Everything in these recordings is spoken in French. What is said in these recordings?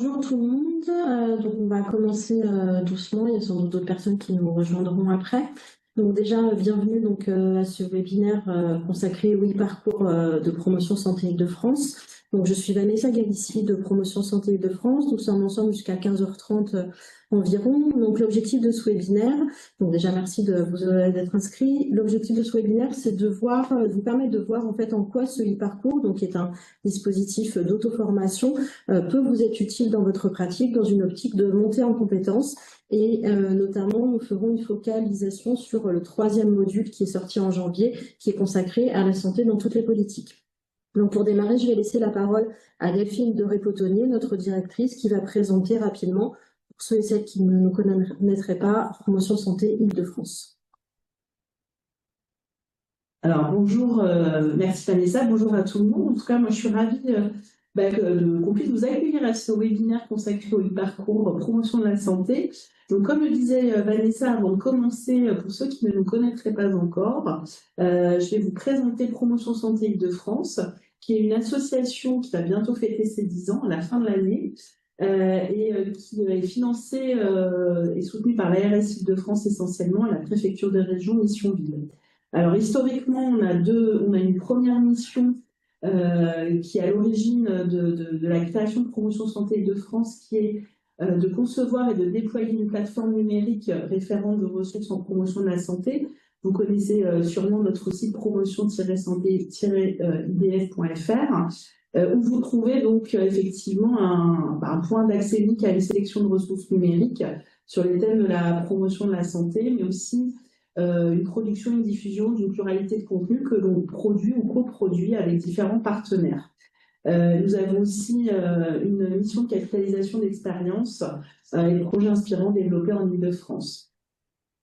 Bonjour tout le monde. Donc on va commencer doucement. Il y a sans doute d'autres personnes qui nous rejoindront après. Donc déjà, bienvenue à ce webinaire consacré au e-parcours de promotion Santé Île-de-France. Donc je suis Vanessa Galici de Promotion Santé Île-de-France. Nous sommes ensemble jusqu'à 15h30 environ. Donc l'objectif de ce webinaire, donc déjà merci d'être inscrit. L'objectif de ce webinaire, c'est de vous permettre de voir en fait en quoi ce e-parcours, donc qui est un dispositif d'auto-formation, peut vous être utile dans votre pratique, dans une optique de montée en compétences. Et notamment, nous ferons une focalisation sur le 3e module qui est sorti en janvier, qui est consacré à la santé dans toutes les politiques. Donc pour démarrer, je vais laisser la parole à Delphine de Répotonnier, notre directrice, qui va présenter rapidement, pour ceux et celles qui ne nous connaîtraient pas, Promotion Santé Île-de-France. Alors bonjour, merci Vanessa, bonjour à tout le monde. En tout cas, moi je suis ravie qu'on puisse vous accueillir à ce webinaire consacré au e-parcours promotion de la santé. Donc comme le disait Vanessa, avant de commencer, pour ceux qui ne nous connaîtraient pas encore, je vais vous présenter Promotion Santé Île-de-France, qui est une association qui va bientôt fêter ses 10 ans à la fin de l'année, qui est financée et soutenue par l'ARS Île-de-France essentiellement et la préfecture de région Mission Ville. Alors historiquement, on a une première mission qui est à l'origine de la création de Promotion Santé Île-de-France, qui est de concevoir et de déployer une plateforme numérique référente de ressources en promotion de la santé. Vous connaissez sûrement notre site promotion-santé-idf.fr, où vous trouvez donc effectivement un point d'accès unique à une sélection de ressources numériques sur les thèmes de la promotion de la santé, mais aussi une production et une diffusion d'une pluralité de contenus que l'on produit ou coproduit avec différents partenaires. Nous avons aussi une mission de capitalisation d'expérience et de projets inspirants développés en Île-de-France.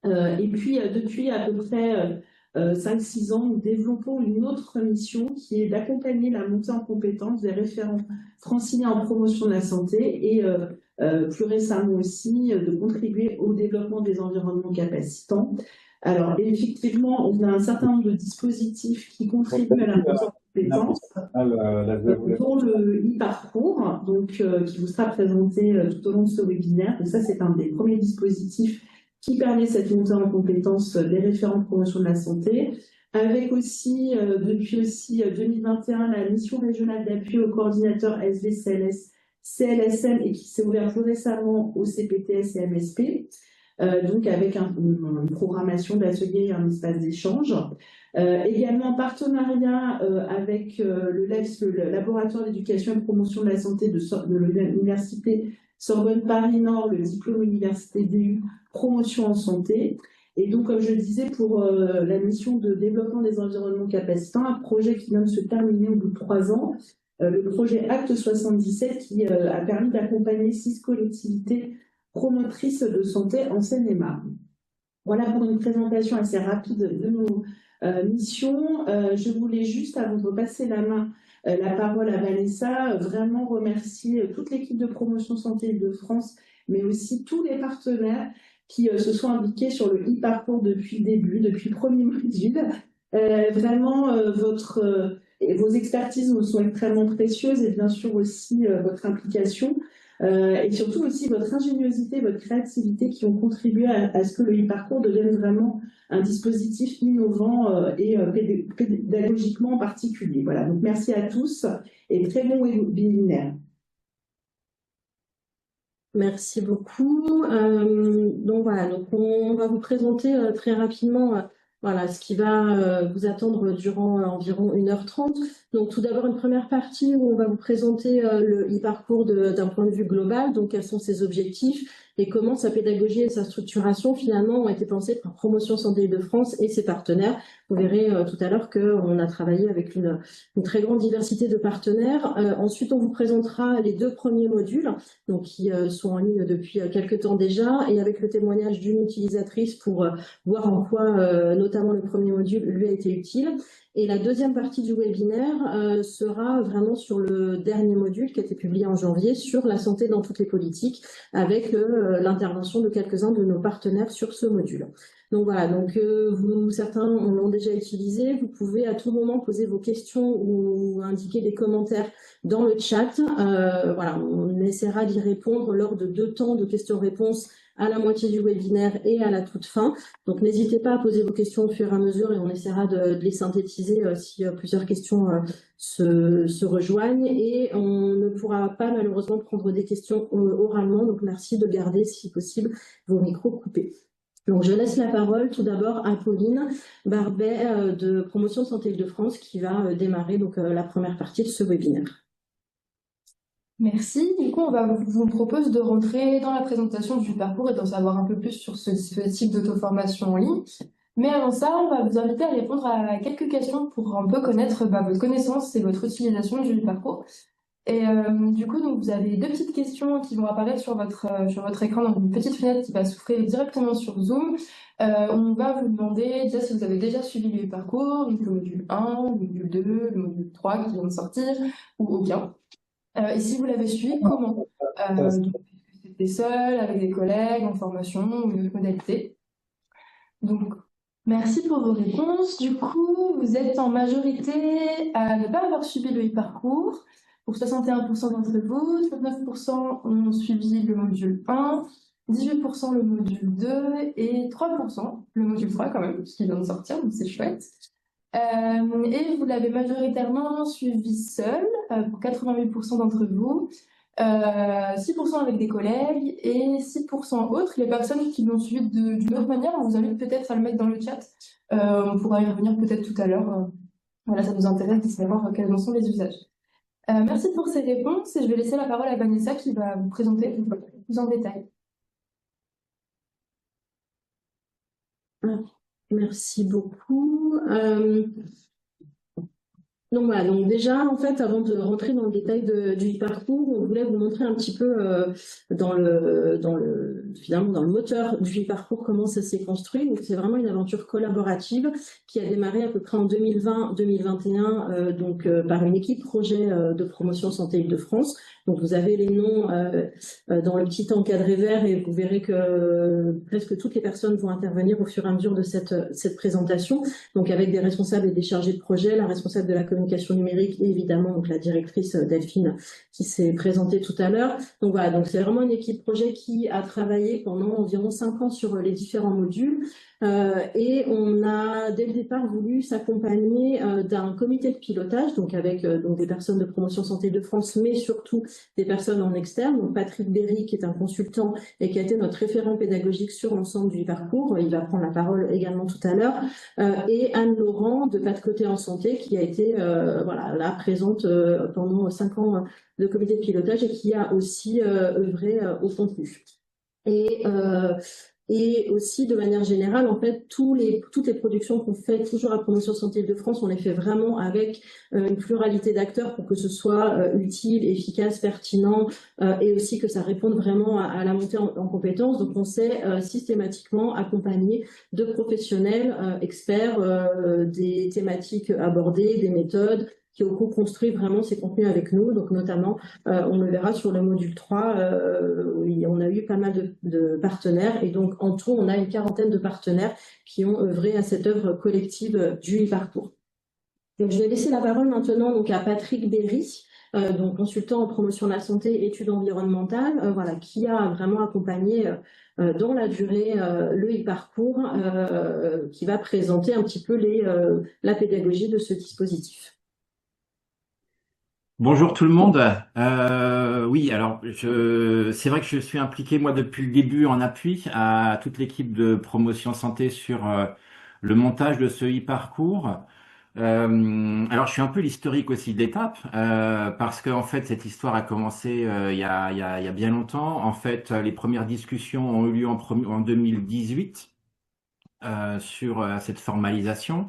Et puis, depuis à peu près 5-6 ans, nous développons une autre mission qui est d'accompagner la montée en compétences des référents franciliens en promotion de la santé et plus récemment aussi de contribuer au développement des environnements capacitants. Alors, effectivement, on a un certain nombre de dispositifs qui contribuent à la montée en compétences, dont le e-parcours, qui vous sera présenté tout au long de ce webinaire. Et ça, c'est un des premiers dispositifs qui permet cette montée en compétences des référents de promotion de la santé, avec aussi, depuis aussi 2021, la mission régionale d'appui aux coordinateurs SV-CLS, CLSM, et qui s'est ouverte plus récemment au CPTS et MSP. Donc avec une programmation d'ateliers et un espace d'échange. Également en partenariat avec le LEPS, le laboratoire d'éducation et de promotion de la santé de l'université Sorbonne Paris Nord, le diplôme université DU promotion en santé. Et donc, comme je le disais, pour la mission de développement des environnements capacitants, un projet qui vient de se terminer au bout de 3 ans, le projet Acte 77, qui a permis d'accompagner 6 collectivités promotrice de santé en Seine-et-Marne. Voilà pour une présentation assez rapide de nos missions. Je voulais juste, avant de passer la parole à Vanessa, vraiment remercier toute l'équipe de Promotion Santé Île-de-France, mais aussi tous les partenaires qui se sont impliqués sur le e-parcours depuis le début, depuis le premier module. Vraiment, vos expertises nous sont extrêmement précieuses et bien sûr aussi votre implication. Et surtout aussi votre ingéniosité, votre créativité qui ont contribué à ce que le e-parcours devienne vraiment un dispositif innovant et pédagogiquement particulier. Voilà, donc merci à tous et très bon webinaire. Merci beaucoup. Donc voilà, on va vous présenter très rapidement voilà, ce qui va vous attendre durant environ 1h30. Donc tout d'abord une première partie où on va vous présenter le e-parcours d'un point de vue global, donc quels sont ses objectifs et comment sa pédagogie et sa structuration finalement ont été pensées par Promotion Santé Île-de-France et ses partenaires. Vous verrez tout à l'heure qu'on a travaillé avec une très grande diversité de partenaires. Ensuite, on vous présentera les 2 premiers modules donc, qui sont en ligne depuis quelques temps déjà et avec le témoignage d'une utilisatrice pour voir en quoi notamment le premier module lui a été utile. Et la deuxième partie du webinaire sera vraiment sur le dernier module qui a été publié en janvier sur la santé dans toutes les politiques avec l'intervention de quelques-uns de nos partenaires sur ce module. Donc voilà, donc certains l'ont déjà utilisé. Vous pouvez à tout moment poser vos questions ou indiquer des commentaires dans le chat. Voilà, on essaiera d'y répondre lors de 2 temps de questions-réponses à la moitié du webinaire et à la toute fin. Donc n'hésitez pas à poser vos questions au fur et à mesure et on essaiera de les synthétiser si plusieurs questions se rejoignent. Et on ne pourra pas malheureusement prendre des questions oralement, donc merci de garder si possible vos micros coupés. Donc, je laisse la parole tout d'abord à Pauline Barbet de Promotion Santé Île-de-France qui va démarrer donc, la première partie de ce webinaire. Merci. Du coup, vous propose de rentrer dans la présentation du parcours et d'en savoir un peu plus sur ce type d'auto-formation en ligne. Mais avant ça, on va vous inviter à répondre à quelques questions pour un peu connaître votre connaissance et votre utilisation du parcours. Et du coup, donc, vous avez 2 petites questions qui vont apparaître sur votre écran, donc une petite fenêtre qui va s'ouvrir directement sur Zoom. On va vous demander déjà si vous avez déjà suivi le parcours, donc le module 1, le module 2, le module 3 qui vient de sortir, ou aucun. Et si vous l'avez suivi, comment? Donc, c'était seul, avec des collègues, en formation, ou une autre modalité. Donc, merci pour vos réponses. Du coup, vous êtes en majorité à ne pas avoir suivi le e-parcours. Pour 61% d'entre vous, 39% ont suivi le module 1, 18% le module 2 et 3% le module 3 quand même, ce qui vient de sortir, donc c'est chouette. Et vous l'avez majoritairement suivi seul, pour 88% d'entre vous, 6% avec des collègues et 6% autres. Les personnes qui l'ont suivi d'une autre manière, on vous invite peut-être à le mettre dans le chat. On pourra y revenir peut-être tout à l'heure. Voilà, ça nous intéresse de savoir quels en sont les usages. Merci pour ces réponses et je vais laisser la parole à Vanessa qui va vous présenter plus en détail. Merci beaucoup. Donc voilà, donc déjà en fait avant de rentrer dans le détail du parcours, on voulait vous montrer un petit peu finalement dans le moteur du parcours comment ça s'est construit. Donc c'est vraiment une aventure collaborative qui a démarré à peu près en 2020-2021 par une équipe projet de promotion santé Île-de-France. Donc vous avez les noms dans le petit encadré vert et vous verrez que presque toutes les personnes vont intervenir au fur et à mesure de cette présentation. Donc avec des responsables et des chargés de projet, la responsable de la communication numérique et évidemment donc la directrice Delphine qui s'est présentée tout à l'heure. Donc voilà, donc c'est vraiment une équipe projet qui a travaillé pendant environ 5 ans sur les différents modules. Et on a dès le départ voulu s'accompagner d'un comité de pilotage, donc avec donc des personnes de promotion santé de France, mais surtout des personnes en externe. Donc Patrick Berry, qui est un consultant et qui a été notre référent pédagogique sur l'ensemble du parcours, il va prendre la parole également tout à l'heure, et Anne Laurent de Pas de côté en santé, qui a été voilà là présente pendant 5 ans de comité de pilotage et qui a aussi œuvré au contenu. Et aussi, de manière générale, en fait, toutes les productions qu'on fait toujours à Promotion Santé de France, on les fait vraiment avec une pluralité d'acteurs pour que ce soit utile, efficace, pertinent et aussi que ça réponde vraiment à la montée en compétences. Donc, on s'est systématiquement accompagné de professionnels experts des thématiques abordées, des méthodes, qui ont co-construit vraiment ces contenus avec nous. Donc notamment, on le verra sur le module 3, on a eu pas mal de partenaires et donc en tout, on a une 40aine de partenaires qui ont œuvré à cette œuvre collective du e-parcours. Donc je vais laisser la parole maintenant donc à Patrick Berry, donc consultant en promotion de la santé et études environnementales, voilà, qui a vraiment accompagné dans la durée le e-parcours, qui va présenter un petit peu la pédagogie de ce dispositif. Bonjour tout le monde. Oui, alors c'est vrai que je suis impliqué moi depuis le début en appui à toute l'équipe de promotion santé sur le montage de ce e-parcours. Alors je suis un peu l'historique aussi de l'étape parce que en fait cette histoire a commencé il y a bien longtemps. En fait, les premières discussions ont eu lieu en 2018 sur cette formalisation.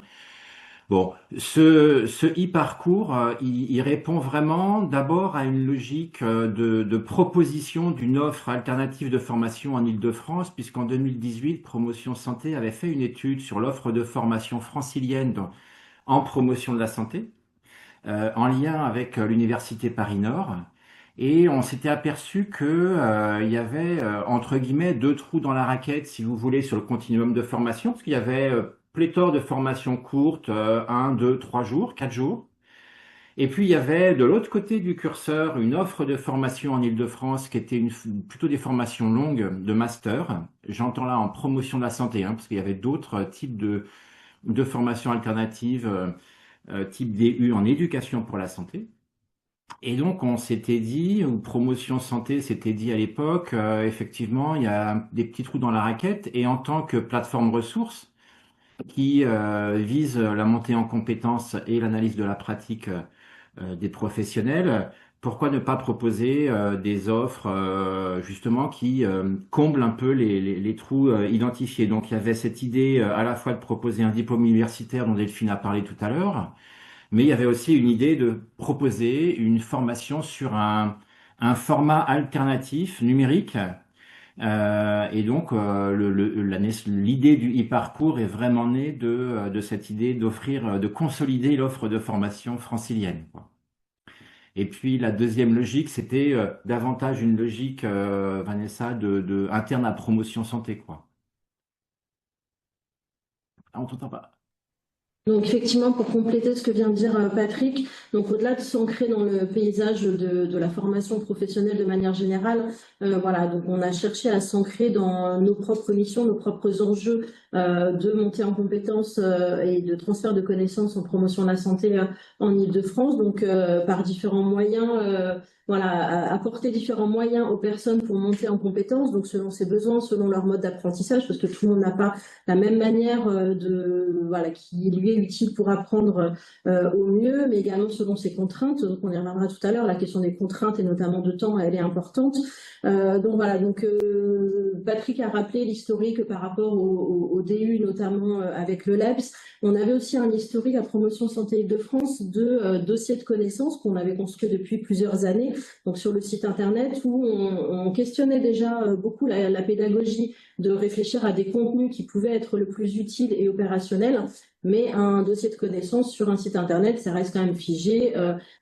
Bon, ce e-parcours, il répond vraiment d'abord à une logique de proposition d'une offre alternative de formation en Île-de-France, puisqu'en 2018, Promotion Santé avait fait une étude sur l'offre de formation francilienne en promotion de la santé, en lien avec l'Université Paris-Nord. Et on s'était aperçu que il y avait entre guillemets deux trous dans la raquette, si vous voulez, sur le continuum de formation, parce qu'il y avait pléthore de formations courtes, 1, 2, 3 jours, 4 jours. Et puis il y avait de l'autre côté du curseur une offre de formation en Île-de-France qui était plutôt des formations longues de master. J'entends là en promotion de la santé, hein, parce qu'il y avait d'autres types de formations alternatives, type DU en éducation pour la santé. Et donc, on s'était dit, ou Promotion Santé s'était dit à l'époque, effectivement, il y a des petits trous dans la raquette, et en tant que plateforme ressources qui vise la montée en compétences et l'analyse de la pratique des professionnels, pourquoi ne pas proposer des offres justement qui comblent un peu les trous identifiés. Donc, il y avait cette idée à la fois de proposer un diplôme universitaire dont Delphine a parlé tout à l'heure, mais il y avait aussi une idée de proposer une formation sur un format alternatif numérique. Et donc, l'idée du e-parcours est vraiment née de cette idée d'offrir, de consolider l'offre de formation francilienne, quoi. Et puis, la deuxième logique, c'était davantage une logique, Vanessa, interne à promotion santé, quoi. Ah, on t'entend pas. Donc effectivement, pour compléter ce que vient de dire Patrick, donc au-delà de s'ancrer dans le paysage de la formation professionnelle de manière générale, voilà, donc on a cherché à s'ancrer dans nos propres missions, nos propres enjeux de montée en compétences et de transfert de connaissances en promotion de la santé en Île-de-France, donc par différents moyens. Voilà, apporter différents moyens aux personnes pour monter en compétences, donc selon ses besoins, selon leur mode d'apprentissage, parce que tout le monde n'a pas la même manière voilà, qui lui est utile pour apprendre au mieux, mais également selon ses contraintes. Donc on y reviendra tout à l'heure. La question des contraintes et notamment de temps, elle est importante. Donc voilà. Donc Patrick a rappelé l'historique par rapport au DU, notamment avec le LEPS. On avait aussi un historique à Promotion Santé Île-de-France de dossiers de connaissances qu'on avait construit depuis plusieurs années, donc sur le site internet où on questionnait déjà beaucoup la pédagogie, de réfléchir à des contenus qui pouvaient être le plus utiles et opérationnels, mais un dossier de connaissances sur un site internet, ça reste quand même figé.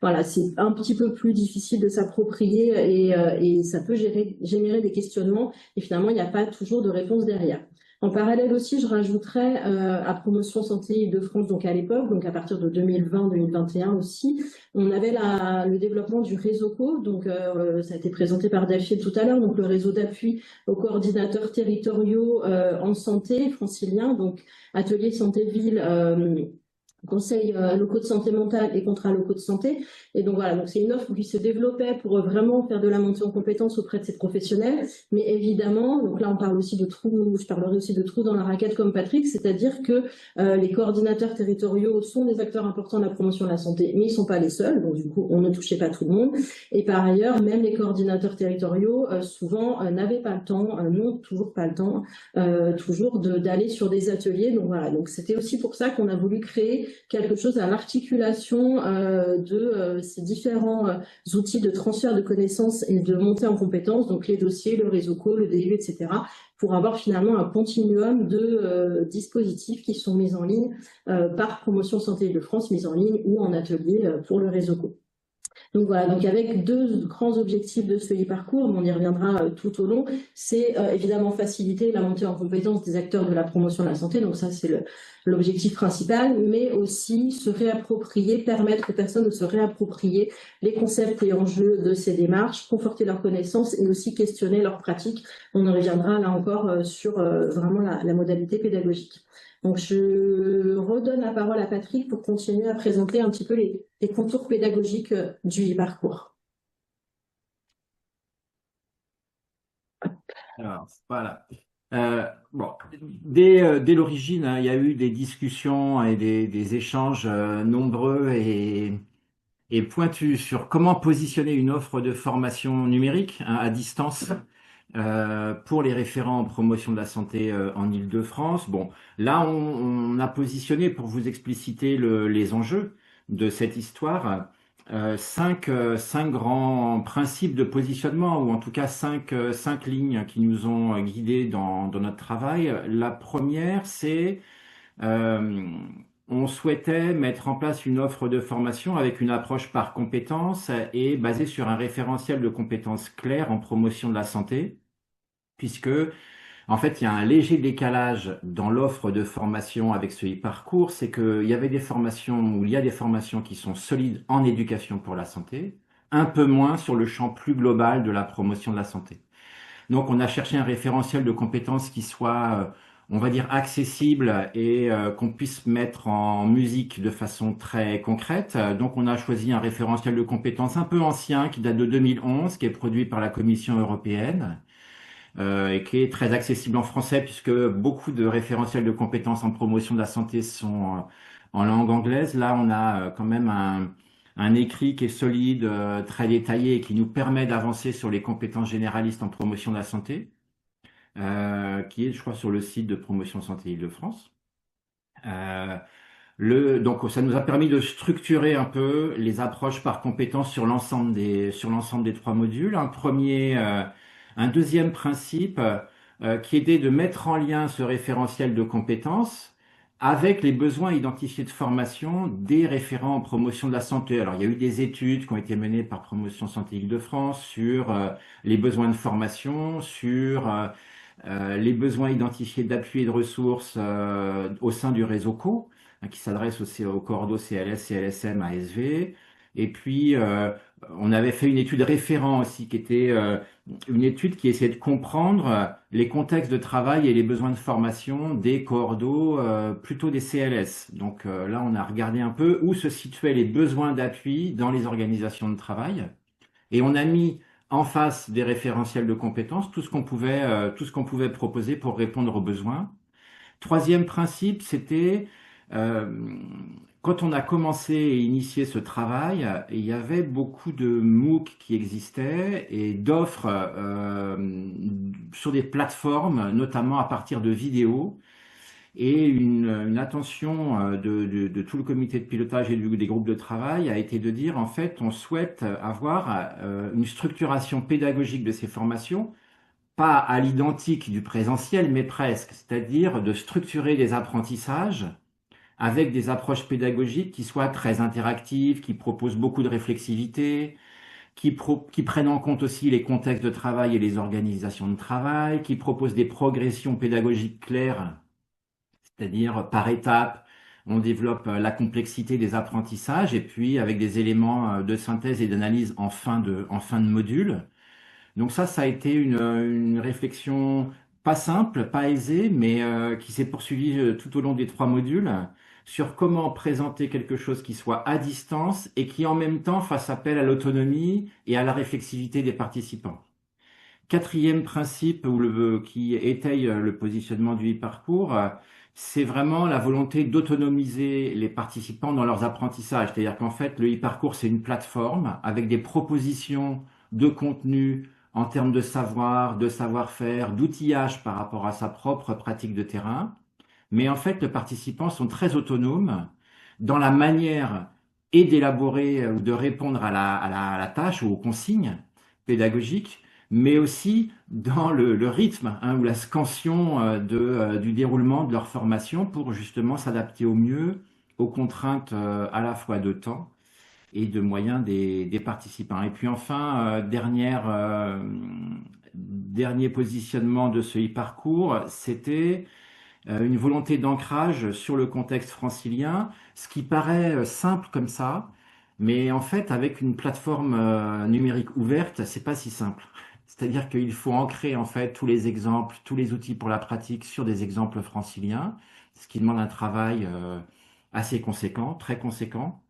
Voilà, c'est un petit peu plus difficile de s'approprier et ça peut générer des questionnements et finalement, il n'y a pas toujours de réponse derrière. En parallèle aussi, je rajouterais à Promotion Santé Île-de-France, donc à l'époque, donc à partir de 2020-2021 aussi, on avait le développement du réseau co, donc ça a été présenté par Delphine tout à l'heure, donc le réseau d'appui aux coordinateurs territoriaux en santé francilien, donc atelier santé-ville, conseils locaux de santé mentale et contrats locaux de santé. Et donc voilà, donc c'est une offre qui se développait pour vraiment faire de la montée en compétences auprès de ces professionnels. Mais évidemment, donc là on parle aussi de trous, je parlerai aussi de trous dans la raquette comme Patrick, c'est-à-dire que les coordinateurs territoriaux sont des acteurs importants de la promotion de la santé, mais ils sont pas les seuls. Donc du coup, on ne touchait pas tout le monde. Et par ailleurs, même les coordinateurs territoriaux souvent n'avaient pas le temps, n'ont toujours pas le temps, toujours d'aller sur des ateliers. Donc voilà, donc c'était aussi pour ça qu'on a voulu créer quelque chose à l'articulation de ces différents outils de transfert de connaissances et de montée en compétences, donc les dossiers, le réseau co, le DU, etc., pour avoir finalement un continuum de dispositifs qui sont mis en ligne par Promotion Santé de France, mis en ligne ou en atelier pour le réseau co. Donc voilà, donc avec deux grands objectifs de ce e-parcours, on y reviendra tout au long, c'est évidemment faciliter la montée en compétence des acteurs de la promotion de la santé, donc ça c'est l'objectif principal, mais aussi se réapproprier, permettre aux personnes de se réapproprier les concepts et enjeux de ces démarches, conforter leurs connaissances et aussi questionner leurs pratiques. On y reviendra là encore sur vraiment la modalité pédagogique. Donc, je redonne la parole à Patrick pour continuer à présenter un petit peu les contours pédagogiques du e-parcours. Alors, voilà. Bon, dès l'origine, hein, il y a eu des discussions et des échanges nombreux et pointus sur comment positionner une offre de formation numérique, hein, à distance pour les référents en promotion de la santé en Île-de-France. Bon, là, on a positionné, pour vous expliciter les enjeux de cette histoire, cinq grands principes de positionnement, ou en tout cas cinq lignes qui nous ont guidés dans notre travail. La première, c'est on souhaitait mettre en place une offre de formation avec une approche par compétences et basée sur un référentiel de compétences claires en promotion de la santé, puisque en fait, il y a un léger décalage dans l'offre de formation avec ce e-parcours, c'est qu'il y avait des formations, ou il y a des formations qui sont solides en éducation pour la santé, un peu moins sur le champ plus global de la promotion de la santé. Donc, on a cherché un référentiel de compétences qui soit, on va dire, accessible et qu'on puisse mettre en musique de façon très concrète. Donc, on a choisi un référentiel de compétences un peu ancien qui date de 2011, qui est produit par la Commission européenne et qui est très accessible en français puisque beaucoup de référentiels de compétences en promotion de la santé sont en langue anglaise. Là, on a quand même un écrit qui est solide, très détaillé et qui nous permet d'avancer sur les compétences généralistes en promotion de la santé, qui est, je crois, sur le site de Promotion Santé Île-de-France. Donc, ça nous a permis de structurer un peu les approches par compétences sur l'ensemble des trois modules. Un deuxième principe qui était de mettre en lien ce référentiel de compétences avec les besoins identifiés de formation des référents en promotion de la santé. Alors, il y a eu des études qui ont été menées par Promotion Santé Île-de-France sur les besoins de formation, sur les besoins identifiés d'appui et de ressources au sein du réseau CO, qui s'adresse aux coordos CLS, CLSM, ASV. Et puis, on avait fait une étude référent aussi, qui était une étude qui essayait de comprendre les contextes de travail et les besoins de formation des coordos, plutôt des CLS. Donc là, on a regardé un peu où se situaient les besoins d'appui dans les organisations de travail. Et on a mis en face des référentiels de compétences tout ce qu'on pouvait proposer pour répondre aux besoins. Troisième principe, c'était euh, quand on a commencé et initié ce travail, il y avait beaucoup de MOOC qui existaient et d'offres sur des plateformes, notamment à partir de vidéos, et une attention de tout le comité de pilotage et des groupes de travail a été de dire, en fait, on souhaite avoir une structuration pédagogique de ces formations, pas à l'identique du présentiel, mais presque, c'est-à-dire de structurer des apprentissages avec des approches pédagogiques qui soient très interactives, qui proposent beaucoup de réflexivité, qui prennent en compte aussi les contextes de travail et les organisations de travail, qui proposent des progressions pédagogiques claires, c'est-à-dire par étapes, on développe la complexité des apprentissages et puis avec des éléments de synthèse et d'analyse en fin de module. Donc ça a été une réflexion pas simple, pas aisée, mais qui s'est poursuivie tout au long des trois modules sur comment présenter quelque chose qui soit à distance et qui en même temps fasse appel à l'autonomie et à la réflexivité des participants. Quatrième principe qui étaye le positionnement du e-parcours, c'est vraiment la volonté d'autonomiser les participants dans leurs apprentissages. C'est-à-dire qu'en fait, le e-parcours, c'est une plateforme avec des propositions de contenu en termes de savoir, de savoir-faire, d'outillage par rapport à sa propre pratique de terrain. Mais en fait, les participants sont très autonomes dans la manière et d'élaborer ou de répondre à la tâche ou aux consignes pédagogiques, mais aussi dans le rythme ou la scansion du déroulement de leur formation pour justement s'adapter au mieux aux contraintes à la fois de temps et de moyens des participants. Et puis enfin, dernier positionnement de ce e-parcours, c'était une volonté d'ancrage sur le contexte francilien, ce qui paraît simple comme ça, mais en fait, avec une plateforme numérique ouverte, c'est pas si simple. C'est-à-dire qu'il faut ancrer en fait tous les exemples, tous les outils pour la pratique sur des exemples franciliens, ce qui demande un travail assez conséquent, très conséquent.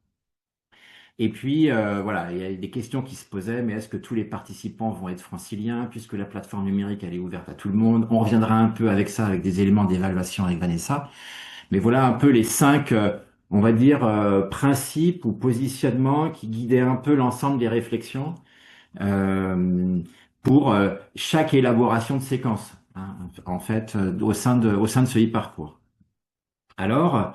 Et puis, voilà, il y a des questions qui se posaient, mais est-ce que tous les participants vont être franciliens, puisque la plateforme numérique, elle est ouverte à tout le monde? On reviendra un peu avec ça, avec des éléments d'évaluation avec Vanessa. Mais voilà un peu les cinq, on va dire, principes ou positionnements qui guidaient un peu l'ensemble des réflexions pour chaque élaboration de séquence, hein, en fait, au sein de ce e-parcours. Alors,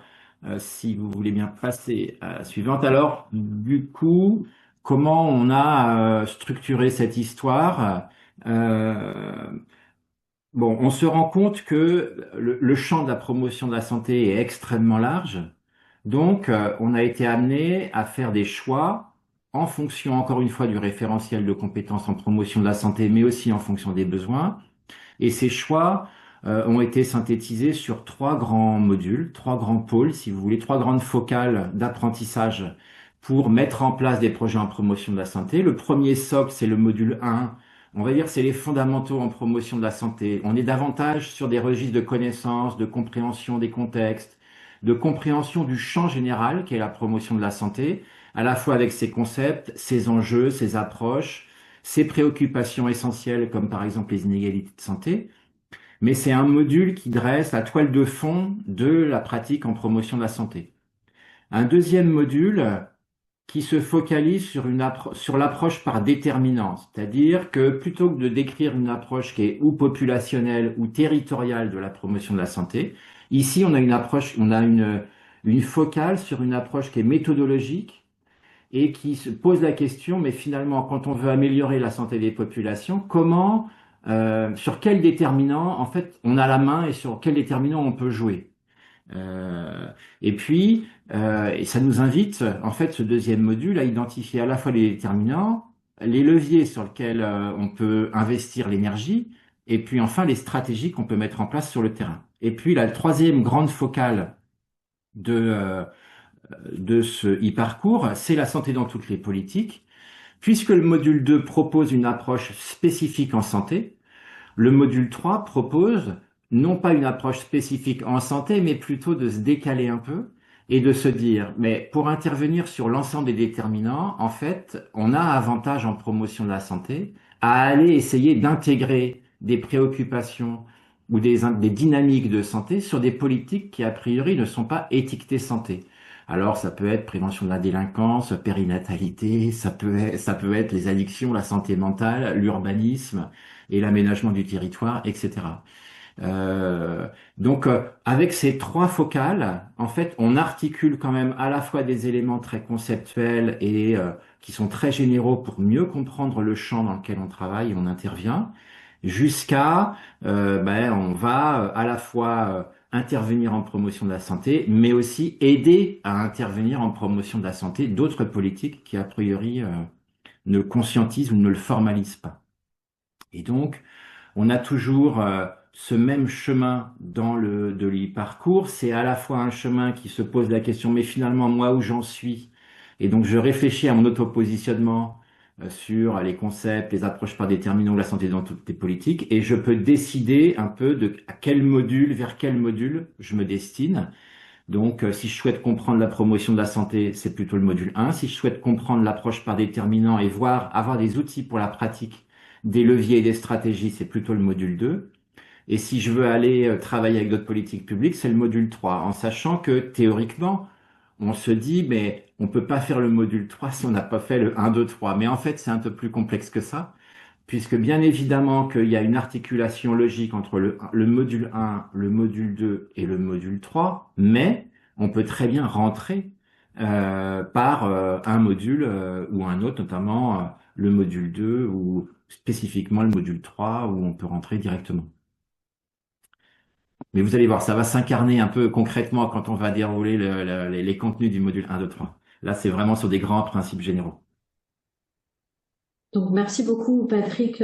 si vous voulez bien passer à la suivante. Alors, du coup, comment on a structuré cette histoire? Euh, bon, on se rend compte que le champ de la promotion de la santé est extrêmement large. Donc, on a été amené à faire des choix en fonction, encore une fois, du référentiel de compétences en promotion de la santé, mais aussi en fonction des besoins. Et ces choix ont été synthétisés sur trois grands modules, trois grands pôles, si vous voulez, trois grandes focales d'apprentissage pour mettre en place des projets en promotion de la santé. Le premier socle, c'est le module 1. On va dire c'est les fondamentaux en promotion de la santé. On est davantage sur des registres de connaissances, de compréhension des contextes, de compréhension du champ général qu'est la promotion de la santé, à la fois avec ses concepts, ses enjeux, ses approches, ses préoccupations essentielles, comme par exemple les inégalités de santé. Mais c'est un module qui dresse la toile de fond de la pratique en promotion de la santé. Un deuxième module qui se focalise sur l'approche par déterminant, c'est-à-dire que plutôt que de décrire une approche qui est ou populationnelle ou territoriale de la promotion de la santé, ici on a une focale sur une approche qui est méthodologique et qui se pose la question, mais finalement, quand on veut améliorer la santé des populations, sur quel déterminant, en fait, on a la main et sur quel déterminant on peut jouer. Et puis, et ça nous invite, en fait, ce deuxième module, à identifier à la fois les déterminants, les leviers sur lesquels on peut investir l'énergie, et puis enfin les stratégies qu'on peut mettre en place sur le terrain. Et puis la troisième grande focale de ce e-parcours, c'est la santé dans toutes les politiques. Puisque le module 2 propose une approche spécifique en santé, le module 3 propose non pas une approche spécifique en santé, mais plutôt de se décaler un peu et de se dire, mais pour intervenir sur l'ensemble des déterminants, en fait, on a avantage en promotion de la santé à aller essayer d'intégrer des préoccupations ou des dynamiques de santé sur des politiques qui, a priori, ne sont pas étiquetées santé. Alors, ça peut être prévention de la délinquance, périnatalité, ça peut être les addictions, la santé mentale, l'urbanisme et l'aménagement du territoire, etc. Avec ces trois focales, en fait, on articule quand même à la fois des éléments très conceptuels et qui sont très généraux pour mieux comprendre le champ dans lequel on travaille et on intervient, jusqu'à, on va à la fois intervenir en promotion de la santé, mais aussi aider à intervenir en promotion de la santé d'autres politiques qui, a priori, ne le conscientisent ou ne le formalisent pas. Et donc, on a toujours ce même chemin de l'e-parcours. C'est à la fois un chemin qui se pose la question, mais finalement, moi, où j'en suis? Et donc, je réfléchis à mon autopositionnement sur les concepts, les approches par déterminants de la santé dans toutes les politiques, et je peux décider un peu vers quel module je me destine. Donc, si je souhaite comprendre la promotion de la santé, c'est plutôt le module 1. Si je souhaite comprendre l'approche par déterminant et avoir des outils pour la pratique, des leviers et des stratégies, c'est plutôt le module 2. Et si je veux aller travailler avec d'autres politiques publiques, c'est le module 3, en sachant que théoriquement, on se dit, mais on peut pas faire le module 3 si on n'a pas fait le 1, 2, 3. Mais en fait, c'est un peu plus complexe que ça, puisque bien évidemment qu'il y a une articulation logique entre le module 1, le module 2 et le module 3, mais on peut très bien rentrer par un module ou un autre, notamment le module 2 ou spécifiquement le module 3 où on peut rentrer directement. Mais vous allez voir, ça va s'incarner un peu concrètement quand on va dérouler les contenus du module 1, 2, 3. Là, c'est vraiment sur des grands principes généraux. Donc, merci beaucoup, Patrick,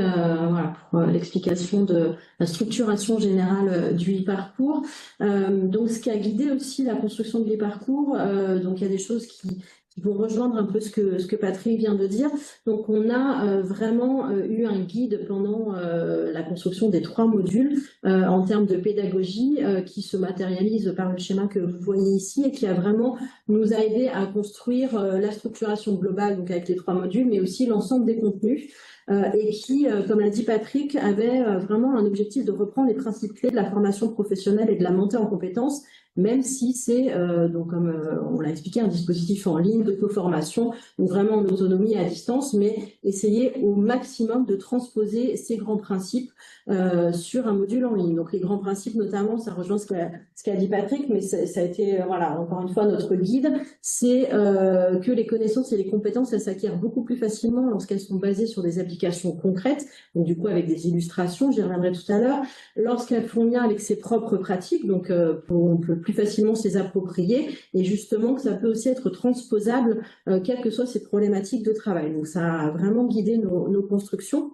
pour l'explication de la structuration générale du e-parcours. Donc, ce qui a guidé aussi la construction de l'e-parcours, donc il y a des choses qui vont rejoindre un peu ce que Patrick vient de dire. Donc, on a vraiment eu un guide pendant la construction des 3 modules en termes de pédagogie qui se matérialise par le schéma que vous voyez ici et qui a vraiment nous a aidé à construire la structuration globale, donc avec les 3 modules, mais aussi l'ensemble des contenus, et qui, comme l'a dit Patrick, avait vraiment un objectif de reprendre les principes clés de la formation professionnelle et de la montée en compétences, même si c'est, donc comme on l'a expliqué, un dispositif en ligne d'auto-formation, donc vraiment en autonomie et à distance, mais essayer au maximum de transposer ces grands principes sur un module en ligne. Donc les grands principes, notamment, ça rejoint ce qu'a dit Patrick, mais ça a été, encore une fois, notre guide, c'est que les connaissances et les compétences, elles s'acquièrent beaucoup plus facilement lorsqu'elles sont basées sur des applications concrètes, donc du coup avec des illustrations, j'y reviendrai tout à l'heure, lorsqu'elles font lien avec ses propres pratiques, donc on peut plus facilement se les approprier et justement que ça peut aussi être transposable, quelles que soient ces problématiques de travail. Donc, ça a vraiment guidé nos constructions.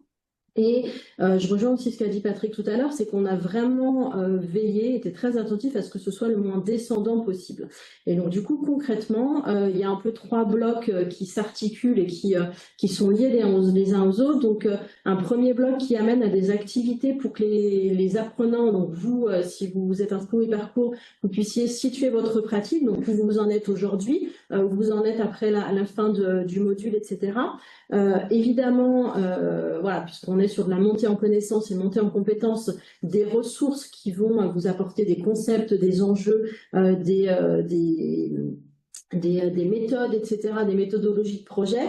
Et je rejoins aussi ce qu'a dit Patrick tout à l'heure, c'est qu'on a vraiment veillé, été très attentif à ce que ce soit le moins descendant possible. Et donc du coup, concrètement, il y a un peu 3 blocs qui s'articulent et qui sont liés les uns aux autres. Donc un premier bloc qui amène à des activités pour que les apprenants, donc vous, si vous êtes inscrit au parcours, vous puissiez situer votre pratique, donc où vous en êtes aujourd'hui, où vous en êtes après la fin du module, etc. Évidemment, voilà, puisqu'on est sur de la montée en connaissances et montée en compétences, des ressources qui vont vous apporter des concepts, des enjeux, des méthodes, etc., des méthodologies de projet,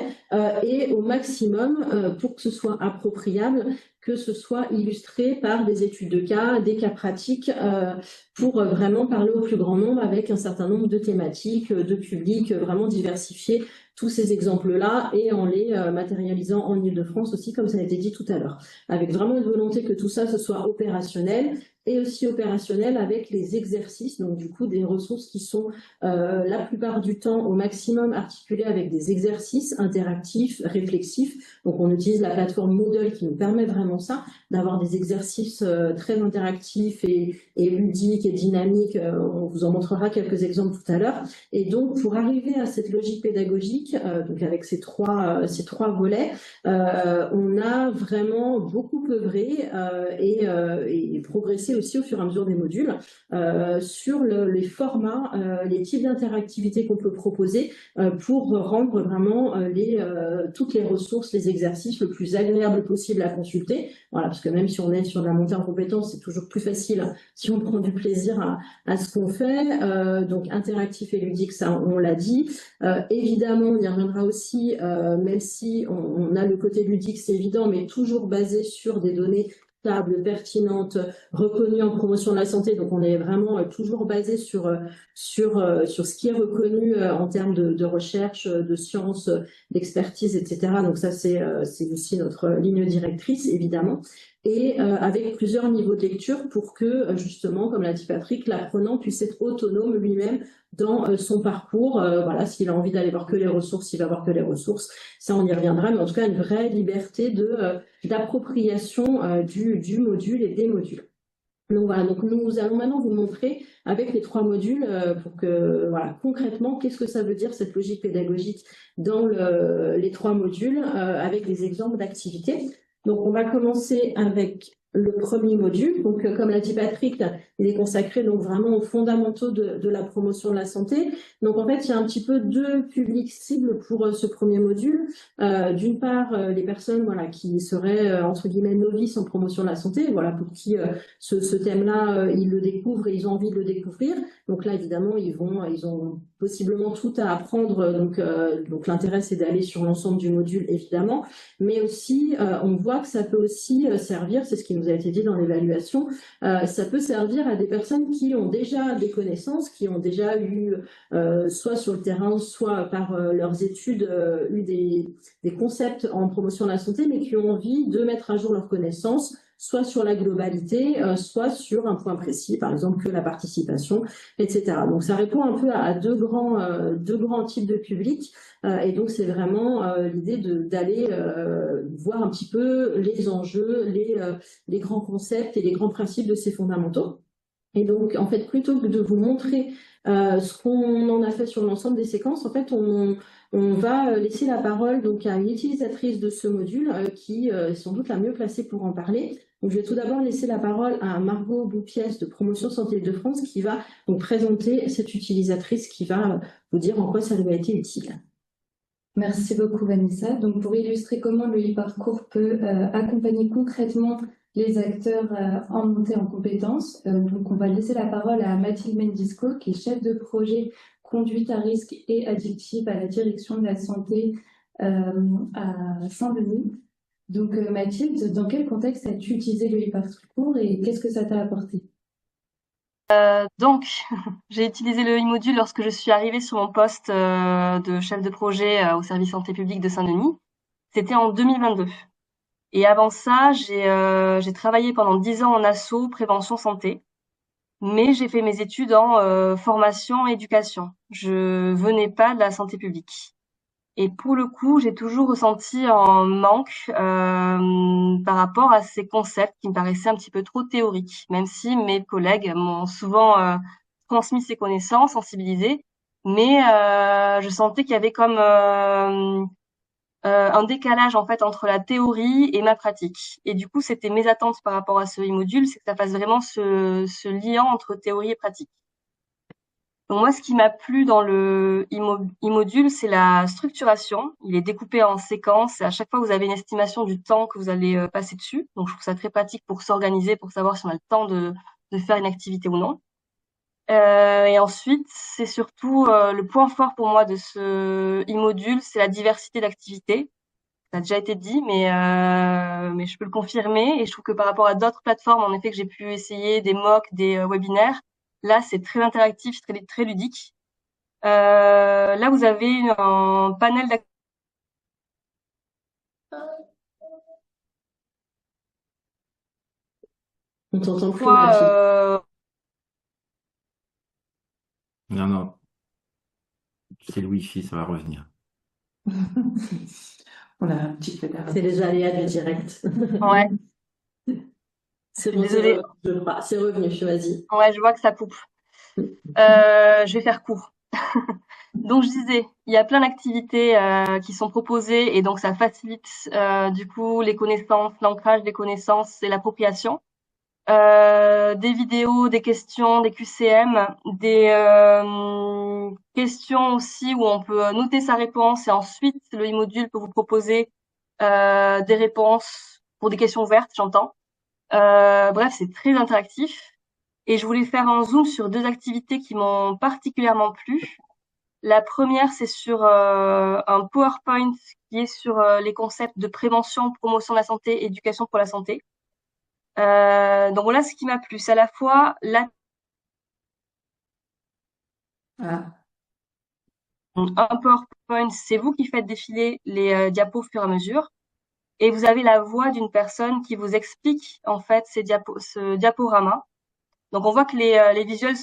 et au maximum, pour que ce soit appropriable, que ce soit illustré par des études de cas, des cas pratiques, pour vraiment parler au plus grand nombre avec un certain nombre de thématiques, de publics vraiment diversifiés, tous ces exemples-là, et en les matérialisant en Île-de-France aussi, comme ça a été dit tout à l'heure, avec vraiment une volonté que tout ça, ce soit opérationnel, et aussi opérationnel avec les exercices, donc du coup des ressources qui sont la plupart du temps au maximum articulées avec des exercices interactifs, réflexifs. Donc on utilise la plateforme Moodle qui nous permet vraiment ça, d'avoir des exercices très interactifs et ludiques et dynamiques. On vous en montrera quelques exemples tout à l'heure. Et donc pour arriver à cette logique pédagogique, donc avec ces trois volets, on a vraiment beaucoup œuvré et progressé aussi au fur et à mesure des modules sur les formats, les types d'interactivité qu'on peut proposer pour rendre vraiment toutes les ressources, les exercices le plus agréable possible à consulter. Voilà, parce que même si on est sur de la montée en compétences, c'est toujours plus facile si on prend du plaisir à ce qu'on fait. Donc interactif et ludique, ça on l'a dit. Évidemment, on y reviendra aussi, même si on a le côté ludique, c'est évident, mais toujours basé sur des données stables, pertinentes, reconnues en promotion de la santé. Donc, on est vraiment toujours basé sur ce qui est reconnu en termes de recherche, de science, d'expertise, etc. Donc, ça, c'est aussi notre ligne directrice, évidemment. Et avec plusieurs niveaux de lecture pour que, justement, comme l'a dit Patrick, l'apprenant puisse être autonome lui-même dans son parcours. Voilà, s'il a envie d'aller voir que les ressources, il va voir que les ressources. Ça, on y reviendra, mais en tout cas, une vraie liberté d'appropriation du module et des modules. Donc voilà, donc nous allons maintenant vous montrer avec les 3 modules pour que, voilà, concrètement, qu'est-ce que ça veut dire cette logique pédagogique dans les 3 modules avec des exemples d'activités. Donc on va commencer avec le premier module. Donc comme l'a dit Patrick, il est consacré donc vraiment aux fondamentaux de la promotion de la santé. Donc en fait, il y a un petit peu 2 publics cibles pour ce premier module. D'une part, les personnes voilà qui seraient entre guillemets novices en promotion de la santé, voilà pour qui ce thème-là ils le découvrent et ils ont envie de le découvrir. Donc là évidemment ils ont possiblement tout à apprendre. Donc l'intérêt c'est d'aller sur l'ensemble du module évidemment, mais aussi on voit que ça peut aussi servir, c'est ce qui nous a été dit dans l'évaluation, ça peut servir à des personnes qui ont déjà des connaissances, qui ont déjà eu soit sur le terrain, soit par leurs études eu des concepts en promotion de la santé, mais qui ont envie de mettre à jour leurs connaissances, soit sur la globalité, soit sur un point précis, par exemple que la participation, etc. Donc ça répond un peu à deux grands types de publics, et donc c'est vraiment l'idée d'aller voir un petit peu les enjeux, les grands concepts et les grands principes de ces fondamentaux. Et donc en fait, plutôt que de vous montrer ce qu'on en a fait sur l'ensemble des séquences, en fait on va laisser la parole donc à une utilisatrice de ce module qui est sans doute la mieux placée pour en parler. Donc, je vais tout d'abord laisser la parole à Margot Boupiès de Promotion Santé de France qui va donc présenter cette utilisatrice qui va vous dire en quoi ça lui a été utile. Merci beaucoup Vanessa. Donc pour illustrer comment le e-parcours peut accompagner concrètement les acteurs en montée en compétences, donc on va laisser la parole à Mathilde Mendisco qui est chef de projet conduite à risque et addictive à la direction de la santé à Saint-Denis. Donc Mathilde, dans quel contexte as-tu utilisé le e-parcours et qu'est-ce que ça t'a apporté? Donc, j'ai utilisé le e-module lorsque je suis arrivée sur mon poste de chef de projet au service santé publique de Saint-Denis. C'était en 2022. Et avant ça, j'ai travaillé pendant 10 ans en asso prévention santé. mais j'ai fait mes études en formation et éducation. Je venais pas de la santé publique. Et pour le coup, j'ai toujours ressenti un manque par rapport à ces concepts qui me paraissaient un petit peu trop théoriques, même si mes collègues m'ont souvent transmis ces connaissances, sensibilisé, mais je sentais qu'il y avait comme un décalage en fait entre la théorie et ma pratique. Et du coup, c'était mes attentes par rapport à ce e-module, c'est que ça fasse vraiment ce lien entre théorie et pratique. Donc moi, ce qui m'a plu dans le e-module, c'est la structuration. Il est découpé en séquences et à chaque fois, vous avez une estimation du temps que vous allez passer dessus. Donc je trouve ça très pratique pour s'organiser, pour savoir si on a le temps de faire une activité ou non. Et ensuite, c'est surtout le point fort pour moi de ce e-module, c'est la diversité d'activités. Ça a déjà été dit, mais je peux le confirmer. Et je trouve que par rapport à d'autres plateformes, en effet, que j'ai pu essayer, des MOOC, des webinaires, là, c'est très interactif, très ludique. Là, vous avez un panel d'activités. On t'entend plus, Mathilde. Non, non, c'est le Wi-Fi, ça va revenir. On a un petit peu C'est les aléas du direct. Ouais, C'est bon, désolée. je crois. C'est revenu, vas-y. Ouais, je vois que ça coupe. Je vais faire court. Donc, je disais, il y a plein d'activités qui sont proposées et donc ça facilite du coup les connaissances, l'ancrage des connaissances et l'appropriation. Des vidéos, des questions, des QCM, des questions aussi où on peut noter sa réponse et ensuite le e-module peut vous proposer des réponses pour des questions ouvertes, j'entends. Bref, c'est très interactif. Et je voulais faire un zoom sur deux activités qui m'ont particulièrement plu. La première, c'est sur un PowerPoint qui est sur les concepts de prévention, promotion de la santé, éducation pour la santé. Donc voilà ce qui m'a plu, c'est à la fois un PowerPoint, c'est vous qui faites défiler les diapos au fur et à mesure, et vous avez la voix d'une personne qui vous explique en fait ce diaporama. Donc on voit que les visuels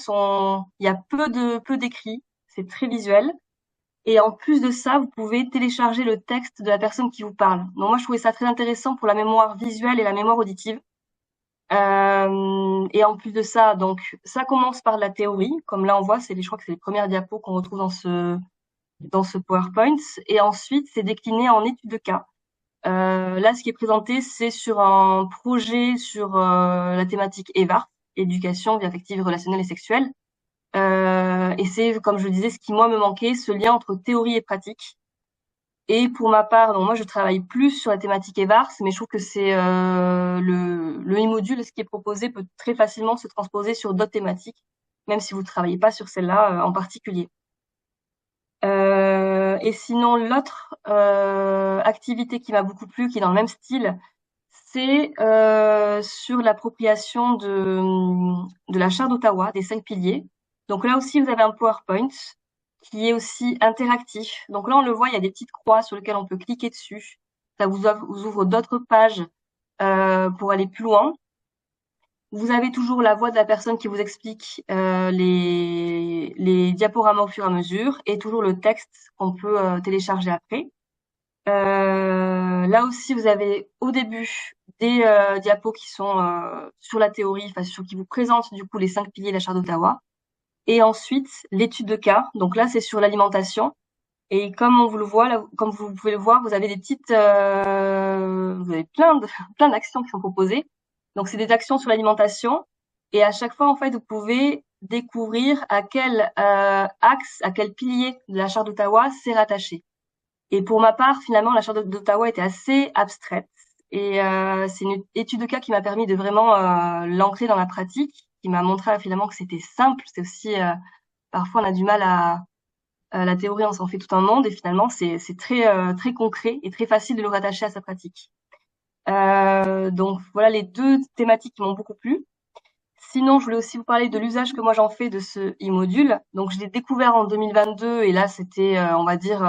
il y a peu d'écrits, c'est très visuel. Et en plus de ça, vous pouvez télécharger le texte de la personne qui vous parle. Donc moi, je trouvais ça très intéressant pour la mémoire visuelle et la mémoire auditive. Et en plus de ça, donc ça commence par la théorie, comme là on voit, je crois que c'est les premières diapos qu'on retrouve dans ce PowerPoint. Et ensuite, c'est décliné en études de cas. Là, ce qui est présenté, c'est sur un projet sur la thématique EVAR, éducation, vie affective, relationnelle et sexuelle. Et c'est, comme je le disais, ce qui moi me manquait, ce lien entre théorie et pratique. Et pour ma part, donc moi je travaille plus sur la thématique EVARS, mais je trouve que c'est le e-module, ce qui est proposé peut très facilement se transposer sur d'autres thématiques, même si vous ne travaillez pas sur celle-là en particulier. Et sinon, l'autre activité qui m'a beaucoup plu, qui est dans le même style, c'est sur l'appropriation de la Charte d'Ottawa, des 5 piliers. Donc là aussi, vous avez un PowerPoint qui est aussi interactif. Donc là, on le voit, il y a des petites croix sur lesquelles on peut cliquer dessus. Ça vous ouvre d'autres pages pour aller plus loin. Vous avez toujours la voix de la personne qui vous explique les diaporamas au fur et à mesure et toujours le texte qu'on peut télécharger après. Là aussi, vous avez au début des diapos qui sont sur la théorie, enfin qui vous présentent du coup les 5 piliers de la Charte d'Ottawa. Et ensuite, l'étude de cas. Donc là, c'est sur l'alimentation. Et comme on vous le voit, là, comme vous pouvez le voir, vous avez vous avez plein d'actions qui sont proposées. Donc c'est des actions sur l'alimentation. Et à chaque fois, en fait, vous pouvez découvrir à quel axe, à quel pilier de la Charte d'Ottawa c'est rattaché. Et pour ma part, finalement, la Charte d'Ottawa était assez abstraite. Et c'est une étude de cas qui m'a permis de vraiment l'ancrer dans la pratique, qui m'a montré finalement que c'était simple. C'est aussi parfois on a du mal à la théorie, on s'en fait tout un monde, et finalement c'est très concret et très facile de le rattacher à sa pratique. Donc voilà les deux thématiques qui m'ont beaucoup plu. Sinon, je voulais aussi vous parler de l'usage que moi j'en fais de ce e-module. Donc je l'ai découvert en 2022 et là c'était, on va dire,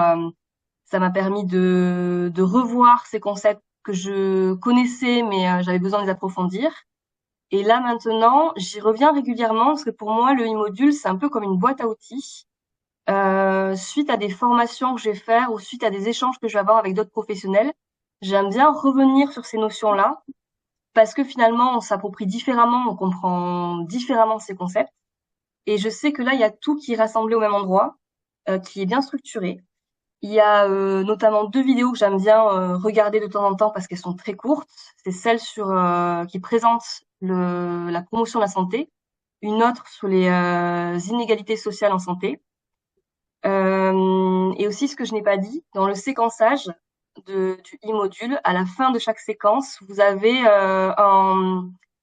ça m'a permis de revoir ces concepts que je connaissais mais j'avais besoin de les approfondir. Et là maintenant, j'y reviens régulièrement parce que pour moi, le e-module, c'est un peu comme une boîte à outils. Suite à des formations que je vais faire ou suite à des échanges que je vais avoir avec d'autres professionnels, j'aime bien revenir sur ces notions-là parce que finalement, on s'approprie différemment, on comprend différemment ces concepts. Et je sais que là, il y a tout qui est rassemblé au même endroit, qui est bien structuré. Il y a notamment 2 vidéos que j'aime bien regarder de temps en temps parce qu'elles sont très courtes. C'est celle qui présente la promotion de la santé, une autre sur les inégalités sociales en santé. Et aussi, ce que je n'ai pas dit, dans le séquençage du e-module, à la fin de chaque séquence, vous avez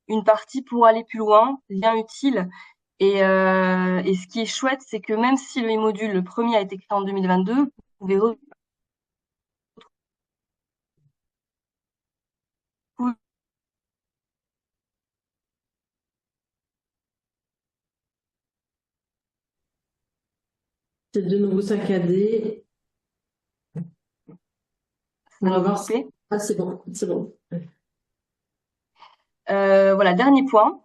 une partie pour aller plus loin, lien utile. Et ce qui est chouette, c'est que même si le e-module, le premier, a été créé en 2022, vous pouvez C'est de nouveau saccadé. On va voir. couper. Ah, c'est bon, c'est bon. Voilà, dernier point.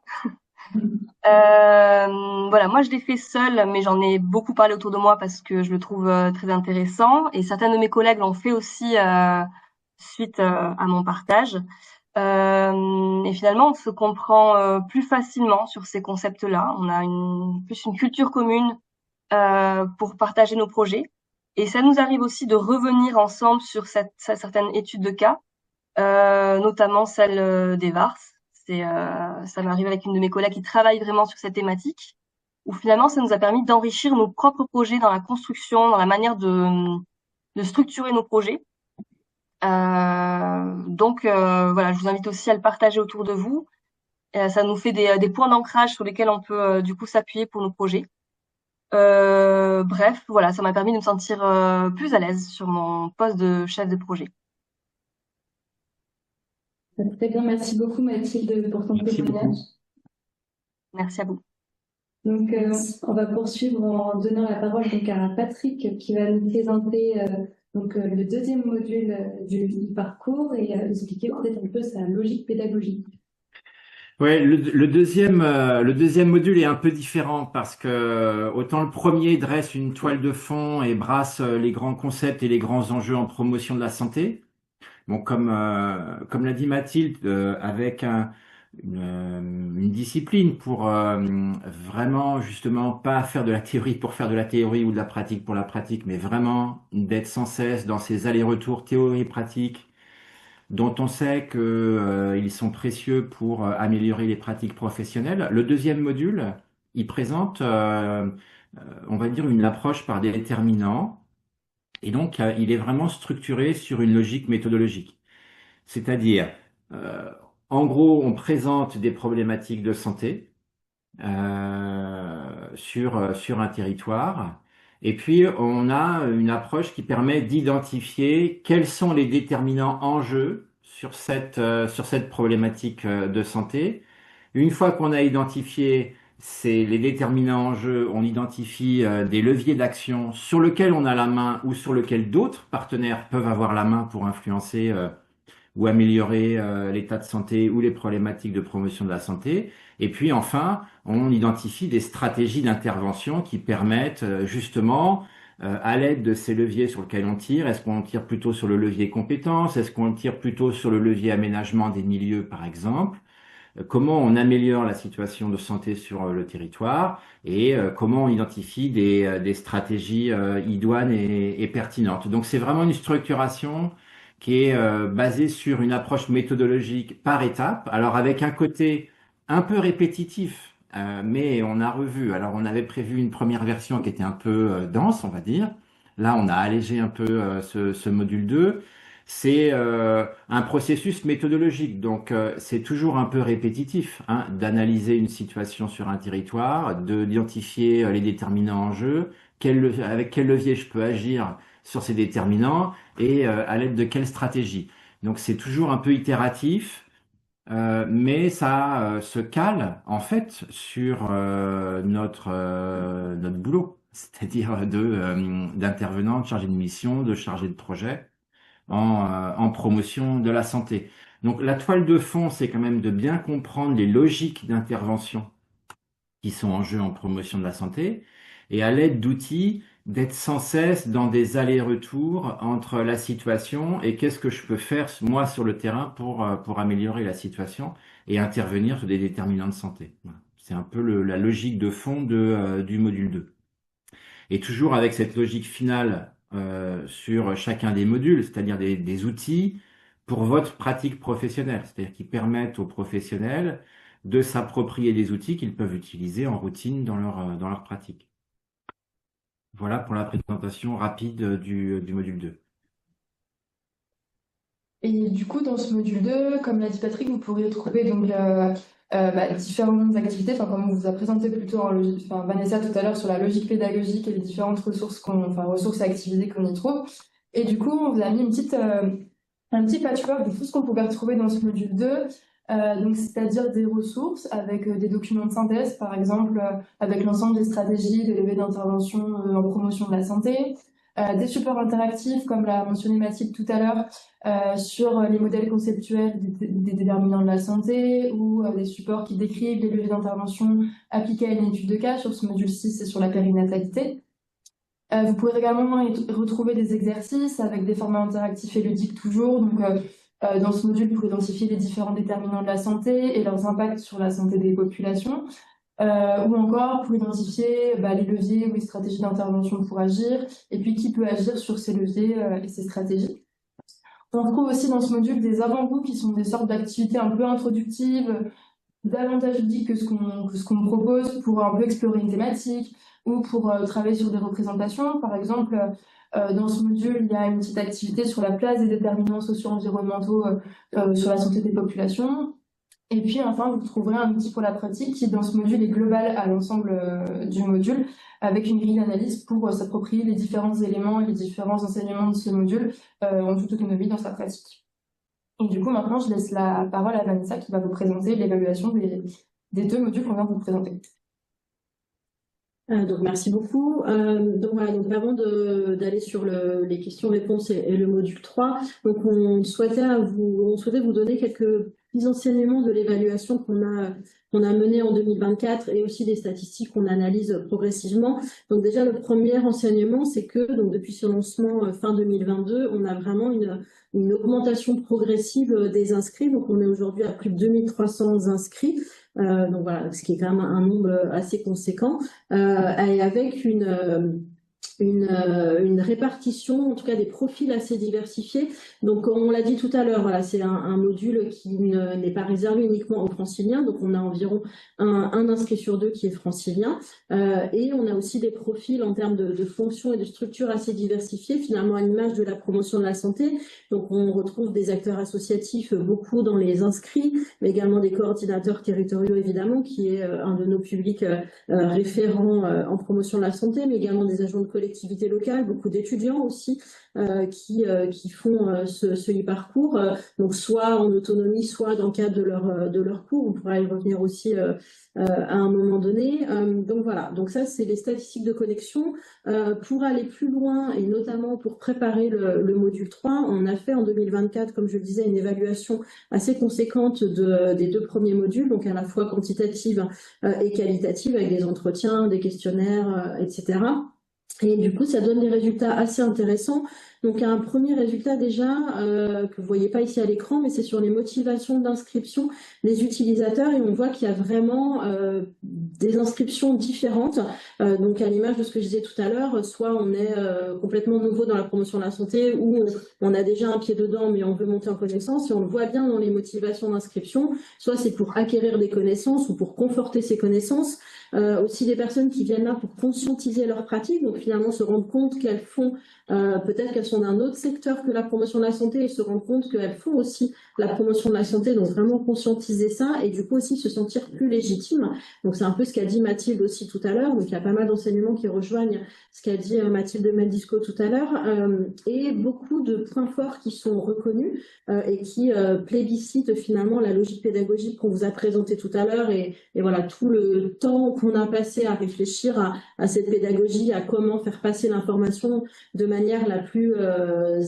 Voilà, moi je l'ai fait seule, mais j'en ai beaucoup parlé autour de moi parce que je le trouve très intéressant. Et certains de mes collègues l'ont fait aussi suite à mon partage. Et finalement, on se comprend plus facilement sur ces concepts-là. On a plus une culture commune pour partager nos projets. Et ça nous arrive aussi de revenir ensemble sur certaines études de cas, notamment celle des VARS. Ça m'arrive avec une de mes collègues qui travaille vraiment sur cette thématique, où finalement, ça nous a permis d'enrichir nos propres projets dans la construction, dans la manière de structurer nos projets. Donc voilà, je vous invite aussi à le partager autour de vous. Ça nous fait des points d'ancrage sur lesquels on peut du coup s'appuyer pour nos projets. Bref, voilà, ça m'a permis de me sentir plus à l'aise sur mon poste de chef de projet. Très bien, merci beaucoup Mathilde pour ton Merci témoignage. beaucoup. Merci à vous. Donc, on va poursuivre en donnant la parole donc à Patrick qui va nous présenter le deuxième module du parcours et expliquer peut-être un peu sa logique pédagogique. Ouais, le deuxième module est un peu différent parce que autant le premier dresse une toile de fond et brasse les grands concepts et les grands enjeux en promotion de la santé. Bon, comme l'a dit Mathilde, avec une discipline pour vraiment justement pas faire de la théorie pour faire de la théorie ou de la pratique pour la pratique, mais vraiment d'être sans cesse dans ces allers-retours théorie-pratique dont on sait que ils sont précieux pour améliorer les pratiques professionnelles. Le deuxième module, il présente, on va dire, une approche par déterminants, et donc il est vraiment structuré sur une logique méthodologique. C'est-à-dire, euh, en gros, on présente des problématiques de santé sur un territoire. Et puis, on a une approche qui permet d'identifier quels sont les déterminants en jeu sur cette problématique de santé. Une fois qu'on a identifié les déterminants en jeu, on identifie des leviers d'action sur lesquels on a la main ou sur lesquels d'autres partenaires peuvent avoir la main pour influencer ou améliorer l'état de santé ou les problématiques de promotion de la santé. Et puis enfin, on identifie des stratégies d'intervention qui permettent justement, à l'aide de ces leviers sur lesquels on tire, est-ce qu'on tire plutôt sur le levier compétences, est-ce qu'on tire plutôt sur le levier aménagement des milieux, par exemple, comment on améliore la situation de santé sur le territoire et comment on identifie des stratégies idoines et pertinentes. Donc c'est vraiment une structuration qui est basée sur une approche méthodologique par étape, alors avec un côté un peu répétitif, mais on a revu. Alors on avait prévu une première version qui était un peu dense, on va dire. Là, on a allégé un peu ce module 2. C'est un processus méthodologique, donc c'est toujours un peu répétitif, hein, d'analyser une situation sur un territoire, d'identifier les déterminants en jeu, avec quel levier je peux agir sur ces déterminants et à l'aide de quelle stratégie. Donc c'est toujours un peu itératif, mais ça se cale en fait sur notre boulot, c'est-à-dire d'intervenants, de chargés de mission, de chargés de projet en promotion de la santé. Donc la toile de fond, c'est quand même de bien comprendre les logiques d'intervention qui sont en jeu en promotion de la santé, et à l'aide d'outils, d'être sans cesse dans des allers-retours entre la situation et qu'est-ce que je peux faire, moi, sur le terrain pour améliorer la situation et intervenir sur des déterminants de santé. Voilà. C'est un peu la logique de fond du module 2. Et toujours avec cette logique finale sur chacun des modules, c'est-à-dire des outils pour votre pratique professionnelle, c'est-à-dire qui permettent aux professionnels de s'approprier des outils qu'ils peuvent utiliser en routine dans leur pratique. Voilà pour la présentation rapide du module 2. Et du coup, dans ce module 2, comme l'a dit Patrick, vous pourriez trouver donc différentes activités, enfin comme on vous a présenté plutôt Vanessa tout à l'heure sur la logique pédagogique et les différentes ressources ressources et activités qu'on y trouve. Et du coup, on vous a mis un petit patchwork de tout ce qu'on pouvait retrouver dans ce module 2. Donc, c'est-à-dire des ressources avec des documents de synthèse, par exemple, avec l'ensemble des stratégies de levée d'intervention en promotion de la santé, des supports interactifs, comme l'a mentionné Mathilde tout à l'heure, sur les modèles conceptuels des déterminants de la santé, ou des supports qui décrivent les levées d'intervention appliquées à une étude de cas. Sur ce module 6, c'est sur la périnatalité. Vous pouvez également retrouver des exercices avec des formats interactifs et ludiques toujours. Donc, dans ce module, pour identifier les différents déterminants de la santé et leurs impacts sur la santé des populations, ou encore pour identifier les leviers ou les stratégies d'intervention pour agir, et puis qui peut agir sur ces leviers et ces stratégies. On retrouve aussi dans ce module des avant-goûts qui sont des sortes d'activités un peu introductives, davantage ludiques que ce qu'on propose pour un peu explorer une thématique ou pour travailler sur des représentations. Par exemple, dans ce module, il y a une petite activité sur la place des déterminants socio-environnementaux sur la santé des populations. Et puis enfin, vous trouverez un outil pour la pratique qui, dans ce module, est global à l'ensemble du module, avec une grille d'analyse pour s'approprier les différents éléments et les différents enseignements de ce module en toute autonomie dans sa pratique. Et du coup, maintenant, je laisse la parole à Vanessa qui va vous présenter l'évaluation des 2 modules qu'on vient de vous présenter. Donc merci beaucoup. Donc voilà, donc avant d'aller sur les questions-réponses et le module 3, donc on souhaitait vous donner quelques petits enseignements de l'évaluation qu'on a menée en 2024 et aussi des statistiques qu'on analyse progressivement. Donc déjà, le premier enseignement, c'est que donc depuis ce lancement fin 2022, on a vraiment une augmentation progressive des inscrits. Donc on est aujourd'hui à plus de 2300 inscrits. Donc voilà, ce qui est quand même un nombre assez conséquent, et avec une répartition, en tout cas des profils assez diversifiés. Donc on l'a dit tout à l'heure, voilà, c'est un module qui n'est pas réservé uniquement aux franciliens, donc on a environ un inscrit sur 2 qui est francilien, et on a aussi des profils en termes de fonctions et de structures assez diversifiés, finalement à l'image de la promotion de la santé. Donc on retrouve des acteurs associatifs beaucoup dans les inscrits, mais également des coordinateurs territoriaux évidemment, qui est un de nos publics référents en promotion de la santé, mais également des agents de collectivités locales, beaucoup d'étudiants aussi qui font ce e-parcours, donc soit en autonomie, soit dans le cadre de leur cours. On pourra y revenir aussi à un moment donné. Donc voilà, donc ça c'est les statistiques de connexion. Pour aller plus loin et notamment pour préparer le module 3, on a fait en 2024, comme je le disais, une évaluation assez conséquente des 2 premiers modules, donc à la fois quantitative et qualitative, avec des entretiens, des questionnaires, etc. Et du coup, ça donne des résultats assez intéressants. Donc, un premier résultat déjà que vous voyez pas ici à l'écran, mais c'est sur les motivations d'inscription des utilisateurs, et on voit qu'il y a vraiment des inscriptions différentes. Donc, à l'image de ce que je disais tout à l'heure, soit on est complètement nouveau dans la promotion de la santé, ou on a déjà un pied dedans, mais on veut monter en connaissance, et on le voit bien dans les motivations d'inscription. Soit c'est pour acquérir des connaissances ou pour conforter ses connaissances. Aussi des personnes qui viennent là pour conscientiser leur pratique, donc finalement se rendre compte qu'elles font, peut-être qu'elles sont d'un autre secteur que la promotion de la santé, et se rendre compte qu'elles font aussi la promotion de la santé, donc vraiment conscientiser ça, et du coup aussi se sentir plus légitime. Donc c'est un peu ce qu'a dit Mathilde aussi tout à l'heure, donc il y a pas mal d'enseignements qui rejoignent ce qu'a dit Mathilde Meldisco tout à l'heure, et beaucoup de points forts qui sont reconnus et qui plébiscitent finalement la logique pédagogique qu'on vous a présentée tout à l'heure, et voilà tout le temps on a passé à réfléchir à cette pédagogie, à comment faire passer l'information de manière la plus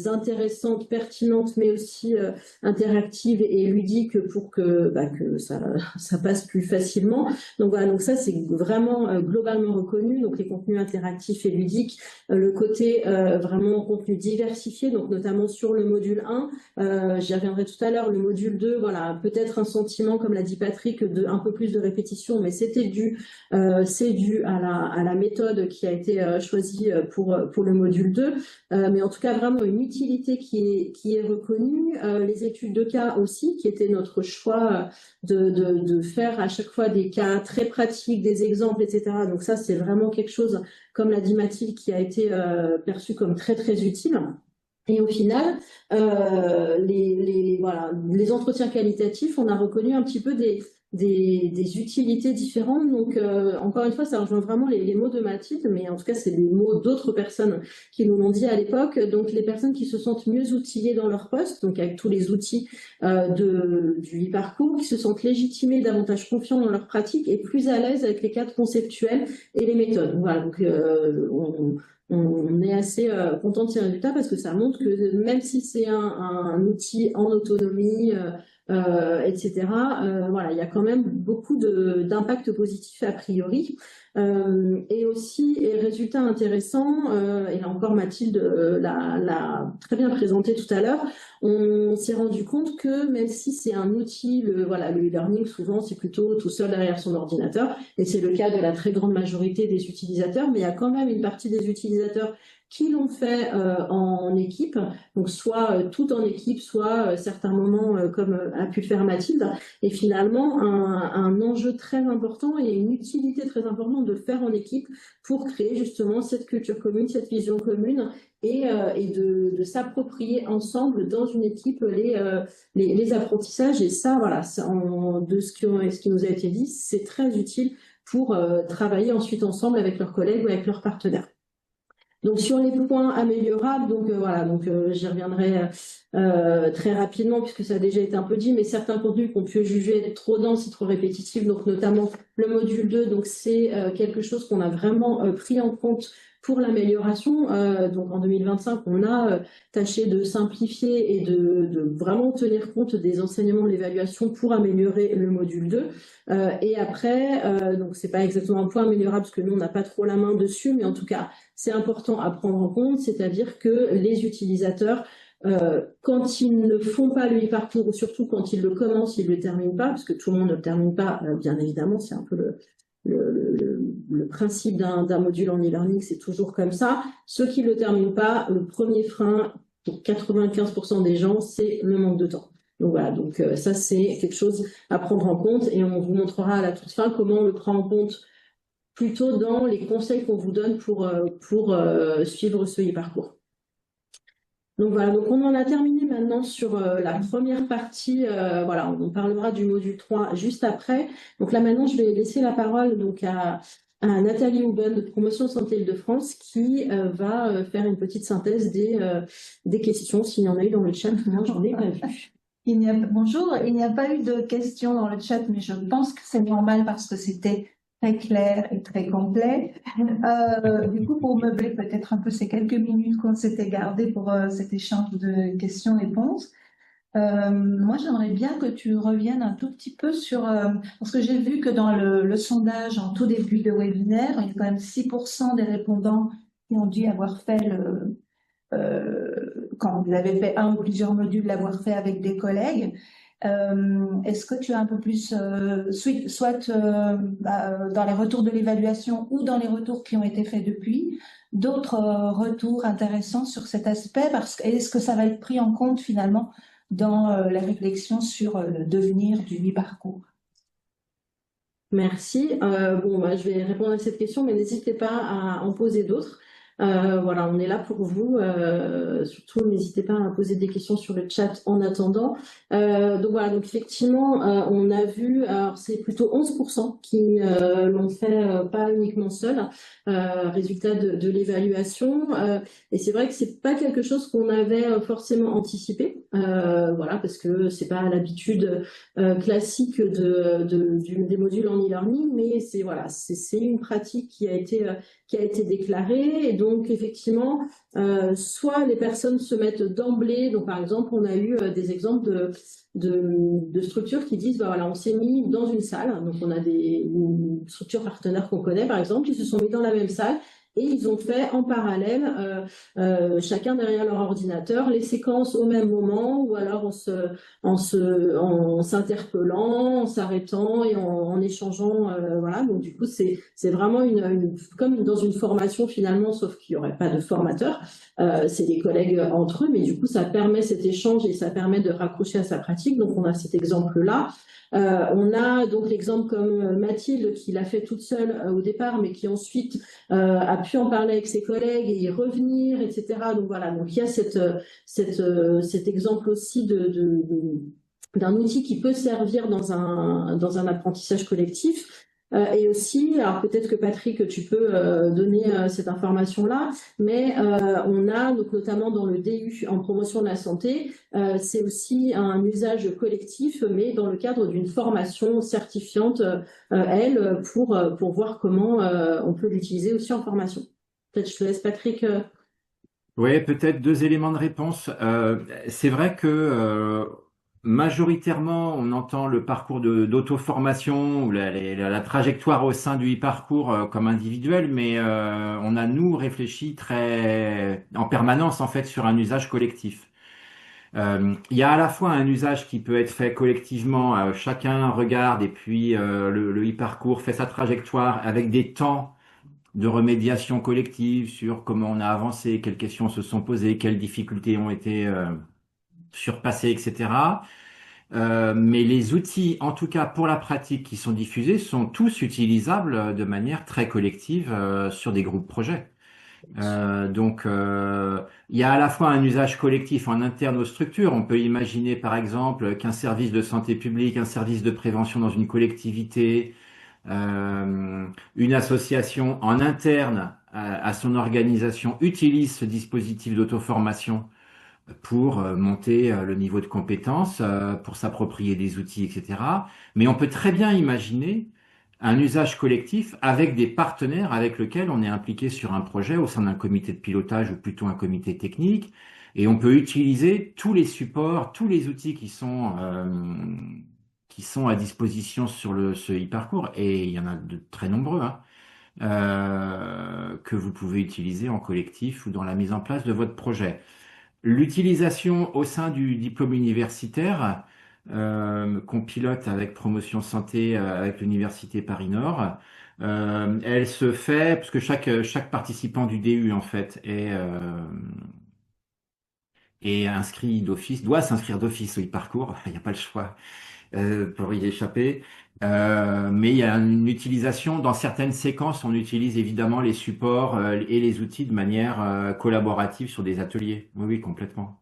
intéressante, pertinente, mais aussi interactive et ludique pour que ça passe plus facilement. Donc voilà, donc ça c'est vraiment globalement reconnu. Donc les contenus interactifs et ludiques, le côté vraiment contenu diversifié, donc notamment sur le module 1, j'y reviendrai tout à l'heure, le module 2, voilà, peut-être un sentiment, comme l'a dit Patrick, de un peu plus de répétition, mais c'est dû à la méthode qui a été choisie pour le module 2, mais en tout cas vraiment une utilité qui est reconnue. Les études de cas aussi, qui était notre choix de faire à chaque fois des cas très pratiques, des exemples, etc. Donc ça, c'est vraiment quelque chose, comme l'a dit Mathilde, qui a été perçu comme très très utile. Et au final, les entretiens qualitatifs, on a reconnu un petit peu des utilités différentes. Donc, encore une fois, ça rejoint vraiment les mots de Mathilde, mais en tout cas, c'est les mots d'autres personnes qui nous l'ont dit à l'époque. Donc, les personnes qui se sentent mieux outillées dans leur poste, donc avec tous les outils du e-parcours, qui se sentent légitimées, davantage confiants dans leur pratique et plus à l'aise avec les cadres conceptuels et les méthodes. Voilà, donc on est assez content de ces résultats parce que ça montre que même si c'est un outil en autonomie, etc., voilà, il y a quand même beaucoup d'impact positif a priori. Et aussi, et résultat intéressant, et là encore Mathilde l'a très bien présenté tout à l'heure, on s'est rendu compte que même si c'est un outil, le e-learning, souvent c'est plutôt tout seul derrière son ordinateur, et c'est le cas de la très grande majorité des utilisateurs, mais il y a quand même une partie des utilisateurs qui l'ont fait en équipe, donc soit tout en équipe, soit certains moments comme a pu le faire Mathilde, et finalement un enjeu très important et une utilité très importante de le faire en équipe pour créer justement cette culture commune, cette vision commune et de s'approprier ensemble dans une équipe les apprentissages. Et ça, voilà, de ce qui nous a été dit, c'est très utile pour travailler ensuite ensemble avec leurs collègues ou avec leurs partenaires. Donc sur les points améliorables, donc voilà, donc j'y reviendrai très rapidement puisque ça a déjà été un peu dit, mais certains contenus qu'on peut juger être trop denses et trop répétitifs, donc notamment le module 2, donc c'est quelque chose qu'on a vraiment pris en compte pour l'amélioration. Donc en 2025, on a tâché de simplifier et de vraiment tenir compte des enseignements de l'évaluation pour améliorer le module 2. Et après, donc c'est pas exactement un point améliorable parce que nous on n'a pas trop la main dessus, mais en tout cas c'est important à prendre en compte, c'est-à-dire que les utilisateurs, quand ils ne font pas le e-parcours ou surtout quand ils le commencent, ils ne le terminent pas, parce que tout le monde ne le termine pas, bien évidemment, c'est un peu le principe d'un module en e-learning, c'est toujours comme ça. Ceux qui ne le terminent pas, le premier frein pour 95% des gens, c'est le manque de temps. Donc voilà, donc ça c'est quelque chose à prendre en compte et on vous montrera à la toute fin comment on le prend en compte plutôt dans les conseils qu'on vous donne pour suivre ce e-parcours. Donc voilà, donc on en a terminé maintenant sur la première partie. Voilà, on parlera du module 3 juste après. Donc là maintenant, je vais laisser la parole donc à Nathalie Houben de Promotion Santé Île-de-France qui va faire une petite synthèse des questions, s'il y en a eu dans le chat. Moi, j'en ai pas vu. Bonjour, il n'y a pas eu de questions dans le chat, mais je pense que c'est normal parce que c'était très clair et très complet. Du coup, pour meubler peut-être un peu ces quelques minutes qu'on s'était gardées pour cet échange de questions-réponses, moi j'aimerais bien que tu reviennes un tout petit peu sur... parce que j'ai vu que dans le sondage en tout début de webinaire, il y a quand même 6% des répondants qui ont dû avoir fait quand vous avez fait un ou plusieurs modules, l'avoir fait avec des collègues. Est-ce que tu as un peu plus, soit dans les retours de l'évaluation ou dans les retours qui ont été faits depuis, d'autres retours intéressants sur cet aspect, parce que est-ce que ça va être pris en compte finalement dans la réflexion sur le devenir du e-parcours? Merci. Je vais répondre à cette question, mais n'hésitez pas à en poser d'autres. Voilà, on est là pour vous. Surtout, n'hésitez pas à poser des questions sur le chat en attendant. Donc voilà, donc effectivement, on a vu, alors c'est plutôt 11% qui l'ont fait, pas uniquement seul, résultat de l'évaluation. Et c'est vrai que c'est pas quelque chose qu'on avait forcément anticipé, voilà, parce que c'est pas l'habitude classique des modules en e-learning, mais c'est voilà, c'est une pratique qui a été déclarée. Et donc effectivement, soit les personnes se mettent d'emblée. Donc par exemple, on a eu des exemples de structures qui disent, bah voilà, on s'est mis dans une salle. Donc on a des structures partenaires qu'on connaît, par exemple, qui se sont mis dans la même salle. Et ils ont fait en parallèle, chacun derrière leur ordinateur, les séquences au même moment, ou alors en s'interpellant, en s'arrêtant et en échangeant, voilà. Donc du coup, c'est vraiment comme dans une formation finalement, sauf qu'il n'y aurait pas de formateur. C'est des collègues entre eux, mais du coup, ça permet cet échange et ça permet de raccrocher à sa pratique. Donc on a cet exemple-là. On a donc l'exemple comme Mathilde qui l'a fait toute seule au départ, mais qui ensuite a pu en parler avec ses collègues et y revenir, etc. Donc voilà, donc il y a cet exemple aussi d'un outil qui peut servir dans un apprentissage collectif. Et aussi, alors peut-être que Patrick, tu peux donner cette information-là, mais on a donc notamment dans le DU en promotion de la santé, c'est aussi un usage collectif, mais dans le cadre d'une formation certifiante, pour voir comment on peut l'utiliser aussi en formation. Peut-être je te laisse Patrick. Oui, peut-être 2 éléments de réponse. C'est vrai que majoritairement, on entend le parcours d'auto-formation ou la trajectoire au sein du e-parcours comme individuel, mais on a, nous, réfléchi en permanence, en fait, sur un usage collectif. Il y a à la fois un usage qui peut être fait collectivement, chacun regarde et puis le e-parcours fait sa trajectoire avec des temps de remédiation collective sur comment on a avancé, quelles questions se sont posées, quelles difficultés ont été surpassées, etc. Mais les outils, en tout cas pour la pratique qui sont diffusés, sont tous utilisables de manière très collective sur des groupes projets. Donc, il y a à la fois un usage collectif en interne aux structures. On peut imaginer, par exemple, qu'un service de santé publique, un service de prévention dans une collectivité, une association en interne à son organisation utilise ce dispositif d'auto-formation pour monter le niveau de compétence, pour s'approprier des outils, etc. Mais on peut très bien imaginer un usage collectif avec des partenaires avec lesquels on est impliqué sur un projet au sein d'un comité de pilotage ou plutôt un comité technique. Et on peut utiliser tous les supports, tous les outils qui sont à disposition sur ce e-parcours. Et il y en a de très nombreux, hein, que vous pouvez utiliser en collectif ou dans la mise en place de votre projet. L'utilisation au sein du diplôme universitaire qu'on pilote avec Promotion Santé, avec l'Université Paris-Nord, elle se fait parce que chaque participant du DU en fait est inscrit d'office, doit s'inscrire d'office au e-parcours. Il n'y a pas le choix pour y échapper. Mais il y a une utilisation, dans certaines séquences, on utilise évidemment les supports et les outils de manière collaborative sur des ateliers. Oui, oui, complètement.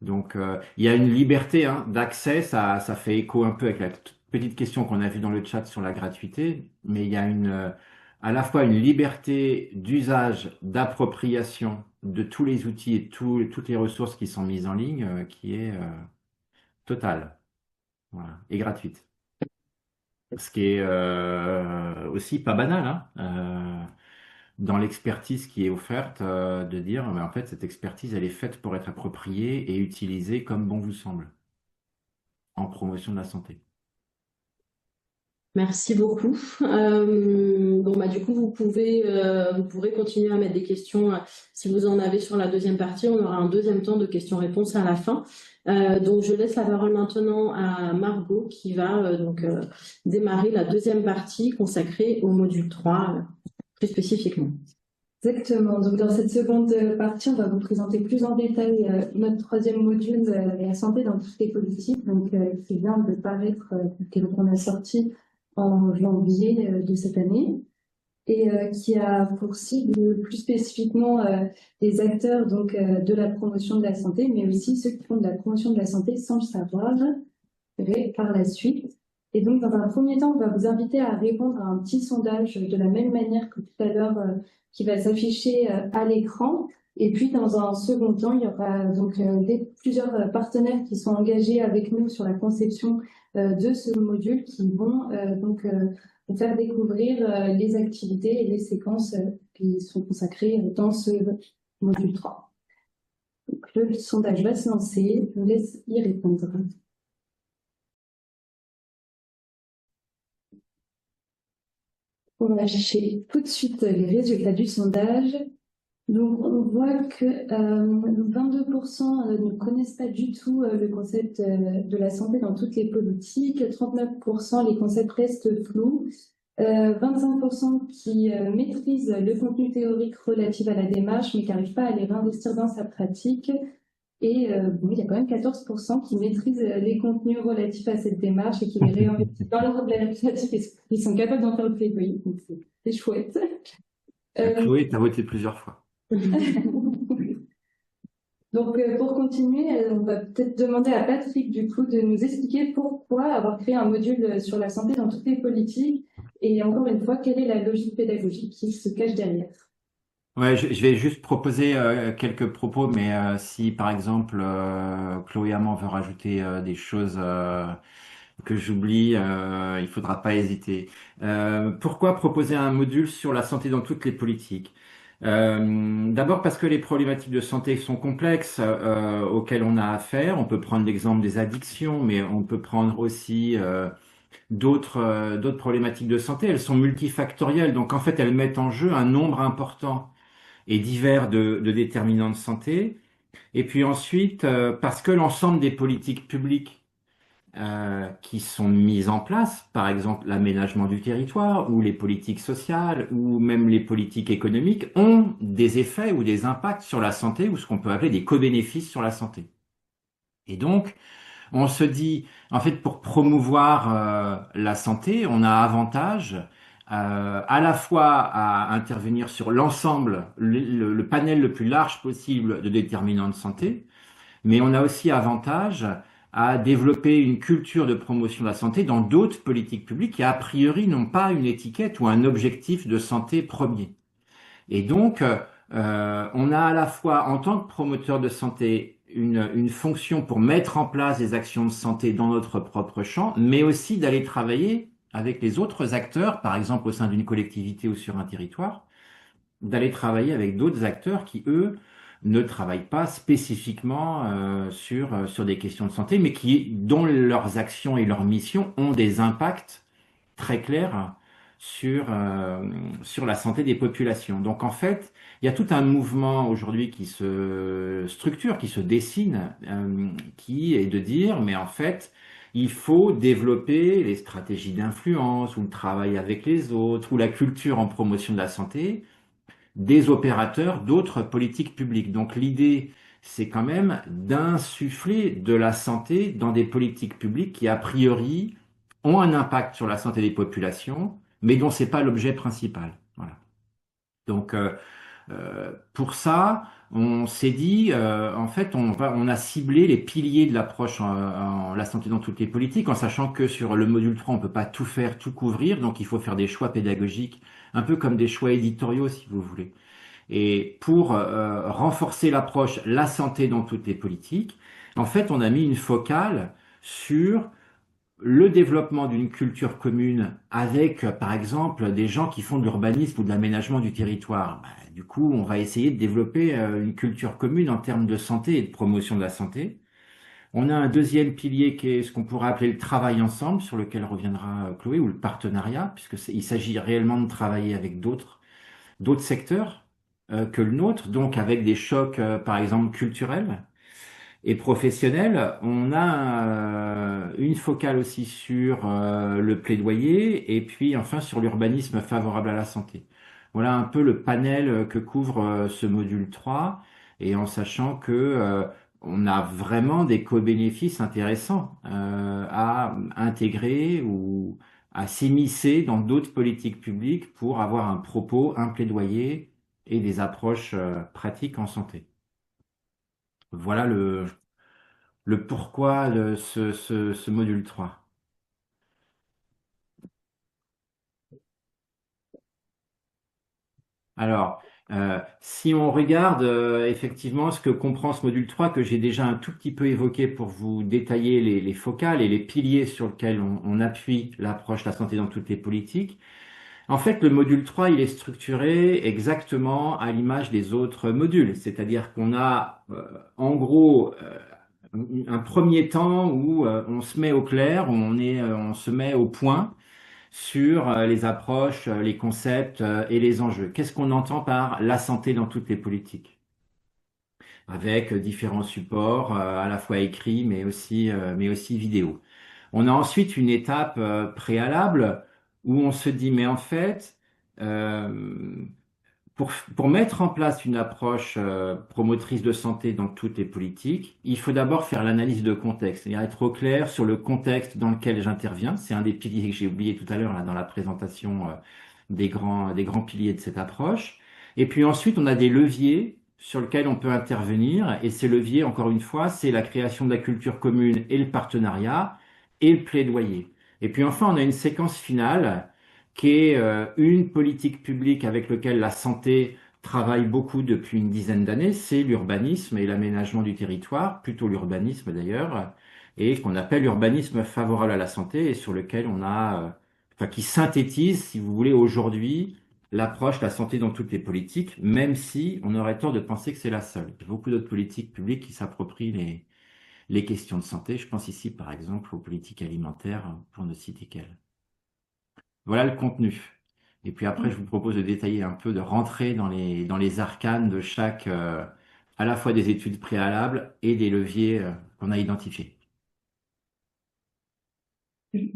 Donc, il y a une liberté d'accès, ça fait écho un peu avec la petite question qu'on a vue dans le chat sur la gratuité, mais il y a à la fois une liberté d'usage, d'appropriation de tous les outils et toutes les ressources qui sont mises en ligne qui est totale, voilà, et gratuite. Ce qui est aussi pas banal, hein, dans l'expertise qui est offerte, de dire, mais en fait, cette expertise, elle est faite pour être appropriée et utilisée comme bon vous semble, en promotion de la santé. Merci beaucoup. Bon, bah, du coup, vous pourrez continuer à mettre des questions si vous en avez sur la deuxième partie. On aura un deuxième temps de questions-réponses à la fin. Donc, je laisse la parole maintenant à Margot qui va démarrer la deuxième partie consacrée au module 3 plus spécifiquement. Exactement. Donc, dans cette seconde partie, on va vous présenter plus en détail notre troisième module, la santé dans toutes les politiques, donc qui vient de paraître, qu'on a sorti en janvier de cette année. et qui a pour cible plus spécifiquement les acteurs donc, de la promotion de la santé, mais aussi ceux qui font de la promotion de la santé sans le savoir par la suite. Et donc, dans un premier temps, on va vous inviter à répondre à un petit sondage de la même manière que tout à l'heure, qui va s'afficher à l'écran. Et puis, dans un second temps, il y aura donc plusieurs partenaires qui sont engagés avec nous sur la conception de ce module qui vont donc vous faire découvrir les activités et les séquences qui sont consacrées dans ce module 3. Donc, le sondage va se lancer. Je vous laisse y répondre. On va chercher tout de suite les résultats du sondage. Donc, on voit que 22% ne connaissent pas du tout le concept de la santé dans toutes les politiques, 39% les concepts restent flous, 25% qui maîtrisent le contenu théorique relatif à la démarche, mais qui n'arrivent pas à les réinvestir dans sa pratique. Et il y a quand même 14% qui maîtrisent les contenus relatifs à cette démarche et qui les réinvestissent dans leur applicatif et ils sont capables d'en faire le plaidoyer. Donc, c'est chouette. Chloé, tu as voté plusieurs fois. Donc, pour continuer, on va peut-être demander à Patrick, du coup, de nous expliquer pourquoi avoir créé un module sur la santé dans toutes les politiques et encore une fois, quelle est la logique pédagogique qui se cache derrière. Ouais, je vais juste proposer quelques propos, mais si par exemple Chloé Amand veut rajouter des choses que j'oublie, il faudra pas hésiter. Pourquoi proposer un module sur la santé dans toutes les politiques? D'abord parce que les problématiques de santé sont complexes auxquelles on a affaire. On peut prendre l'exemple des addictions, mais on peut prendre aussi d'autres problématiques de santé. Elles sont multifactorielles, donc en fait elles mettent en jeu un nombre important et divers de déterminants de santé. Et puis ensuite, parce que l'ensemble des politiques publiques qui sont mises en place, par exemple l'aménagement du territoire ou les politiques sociales ou même les politiques économiques, ont des effets ou des impacts sur la santé ou ce qu'on peut appeler des co-bénéfices sur la santé. Et donc, on se dit, en fait, pour promouvoir la santé, on a avantage à la fois à intervenir sur l'ensemble, le panel le plus large possible de déterminants de santé, mais on a aussi avantage à développer une culture de promotion de la santé dans d'autres politiques publiques qui, a priori, n'ont pas une étiquette ou un objectif de santé premier. Et donc, on a à la fois, en tant que promoteur de santé, une fonction pour mettre en place des actions de santé dans notre propre champ, mais aussi d'aller travailler avec les autres acteurs, par exemple au sein d'une collectivité ou sur un territoire, d'aller travailler avec d'autres acteurs qui, eux, ne travaillent pas spécifiquement sur des questions de santé, mais dont leurs actions et leurs missions ont des impacts très clairs sur la santé des populations. Donc en fait, il y a tout un mouvement aujourd'hui qui se structure, qui se dessine, qui est de dire, mais en fait, il faut développer les stratégies d'influence ou le travail avec les autres ou la culture en promotion de la santé des opérateurs d'autres politiques publiques. Donc l'idée, c'est quand même d'insuffler de la santé dans des politiques publiques qui, a priori, ont un impact sur la santé des populations, mais dont c'est pas l'objet principal. Voilà. Donc pour ça, on s'est dit, en fait, on a ciblé les piliers de l'approche en la santé dans toutes les politiques, en sachant que sur le module 3, on peut pas tout faire, tout couvrir, donc il faut faire des choix pédagogiques, un peu comme des choix éditoriaux, si vous voulez. Et pour renforcer l'approche la santé dans toutes les politiques, en fait, on a mis une focale sur le développement d'une culture commune avec, par exemple, des gens qui font de l'urbanisme ou de l'aménagement du territoire. Bah, du coup, on va essayer de développer une culture commune en termes de santé et de promotion de la santé. On a un deuxième pilier qui est ce qu'on pourrait appeler le travail ensemble, sur lequel reviendra Chloé, ou le partenariat, il s'agit réellement de travailler avec d'autres secteurs que le nôtre, donc avec des chocs, par exemple, culturels et professionnels. On a une focale aussi sur le plaidoyer et puis enfin sur l'urbanisme favorable à la santé. Voilà un peu le panel que couvre ce module 3 et en sachant que on a vraiment des co-bénéfices intéressants à intégrer ou à s'immiscer dans d'autres politiques publiques pour avoir un propos, un plaidoyer et des approches pratiques en santé. Voilà le pourquoi de ce module 3. Alors, si on regarde effectivement ce que comprend ce module 3, que j'ai déjà un tout petit peu évoqué pour vous détailler les focales et les piliers sur lesquels on appuie l'approche de la santé dans toutes les politiques, en fait, le module 3, il est structuré exactement à l'image des autres modules, c'est-à-dire qu'on a en gros un premier temps où on se met au clair, où on se met au point sur les approches, les concepts et les enjeux. Qu'est-ce qu'on entend par la santé dans toutes les politiques? Avec différents supports, à la fois écrits, mais aussi vidéo. On a ensuite une étape préalable où on se dit, mais en fait, euh, pour mettre en place une approche promotrice de santé dans toutes les politiques, il faut d'abord faire l'analyse de contexte, c'est-à-dire être au clair sur le contexte dans lequel j'interviens. C'est un des piliers que j'ai oublié tout à l'heure là, dans la présentation des grands piliers de cette approche. Et puis ensuite, on a des leviers sur lesquels on peut intervenir. Et ces leviers, encore une fois, c'est la création de la culture commune et le partenariat et le plaidoyer. Et puis enfin, on a une séquence finale qui est une politique publique avec laquelle la santé travaille beaucoup depuis une dizaine d'années, c'est l'urbanisme et l'aménagement du territoire, plutôt l'urbanisme d'ailleurs, et qu'on appelle l'urbanisme favorable à la santé et sur lequel on a, enfin qui synthétise, si vous voulez, aujourd'hui l'approche de la santé dans toutes les politiques, même si on aurait tort de penser que c'est la seule. Il y a beaucoup d'autres politiques publiques qui s'approprient les questions de santé. Je pense ici par exemple aux politiques alimentaires, pour ne citer qu'elles. Voilà le contenu. Et puis après, je vous propose de détailler un peu, de rentrer dans les arcanes de chaque, à la fois des études préalables et des leviers qu'on a identifiés.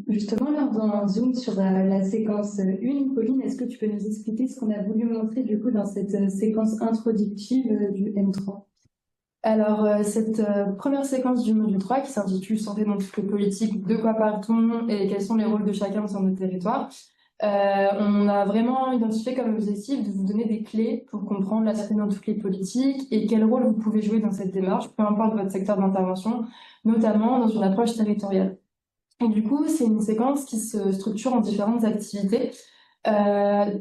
Justement, là, on zoom sur la séquence 1. Pauline, est-ce que tu peux nous expliquer ce qu'on a voulu montrer du coup dans cette séquence introductive du M3? Alors, cette première séquence du module 3 qui s'intitule Santé dans toutes les politiques, de quoi parle-t-on et quels sont les rôles de chacun dans notre territoire, on a vraiment identifié comme objectif de vous donner des clés pour comprendre la santé dans toutes les politiques et quel rôle vous pouvez jouer dans cette démarche, peu importe votre secteur d'intervention, notamment dans une approche territoriale. Et du coup, c'est une séquence qui se structure en différentes activités.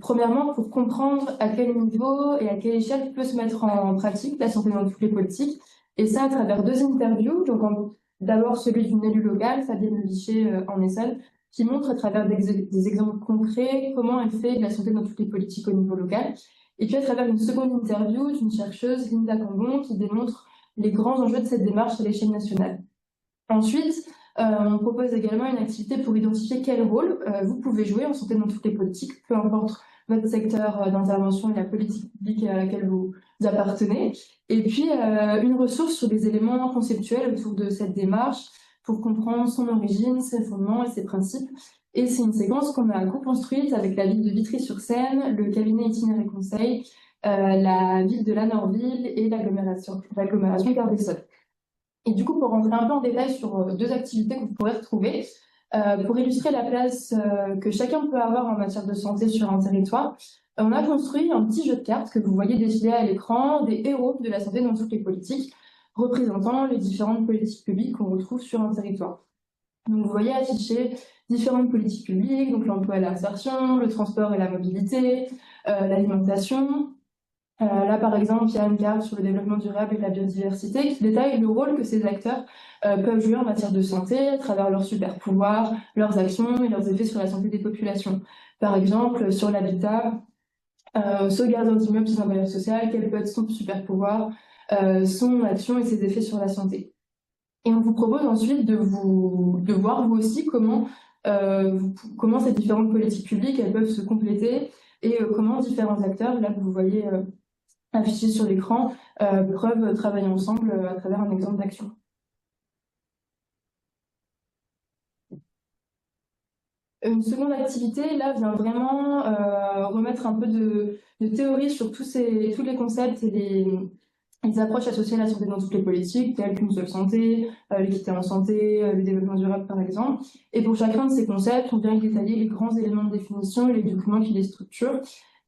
Premièrement, pour comprendre à quel niveau et à quelle échelle peut se mettre en pratique la santé dans toutes les politiques, et ça à travers 2 interviews. Donc, d'abord celui d'une élue locale, Fabienne Vichet en Essonne, qui montre à travers des exemples concrets comment elle fait de la santé dans toutes les politiques au niveau local. Et puis à travers une seconde interview d'une chercheuse, Linda Cambon, qui démontre les grands enjeux de cette démarche à l'échelle nationale. Ensuite, on propose également une activité pour identifier quel rôle vous pouvez jouer en santé dans toutes les politiques, peu importe votre secteur d'intervention et la politique publique à laquelle vous appartenez. Et puis, une ressource sur les éléments conceptuels autour de cette démarche pour comprendre son origine, ses fondements et ses principes. Et c'est une séquence qu'on a co-construite avec la ville de Vitry-sur-Seine, le cabinet Itinéraire et Conseil, la ville de Lanorville et l'agglomération Gare-des-Sceaux. Et du coup, pour rentrer un peu en détail sur 2 activités que vous pourrez retrouver, pour illustrer la place que chacun peut avoir en matière de santé sur un territoire, on a construit un petit jeu de cartes que vous voyez défiler à l'écran, des héros de la santé dans toutes les politiques, représentant les différentes politiques publiques qu'on retrouve sur un territoire. Donc, vous voyez afficher différentes politiques publiques, donc l'emploi et l'insertion, le transport et la mobilité, l'alimentation. Là, par exemple, il y a une carte sur le développement durable et la biodiversité qui détaille le rôle que ces acteurs peuvent jouer en matière de santé à travers leurs super pouvoirs, leurs actions et leurs effets sur la santé des populations. Par exemple, sur l'habitat, sauvegarder un immeuble c'est un bailleur social, quel peut être son super pouvoir, son action et ses effets sur la santé. Et on vous propose ensuite de voir vous aussi comment ces différentes politiques publiques elles peuvent se compléter et comment différents acteurs, là que vous voyez affichés sur l'écran, peuvent travailler ensemble à travers un exemple d'action. Une seconde activité, là, vient vraiment remettre un peu de théorie sur tous les concepts et des approches associées à la santé dans toutes les politiques, telles qu'une seule santé, l'équité en santé, le développement durable par exemple. Et pour chacun de ces concepts, on vient détailler les grands éléments de définition et les documents qui les structurent.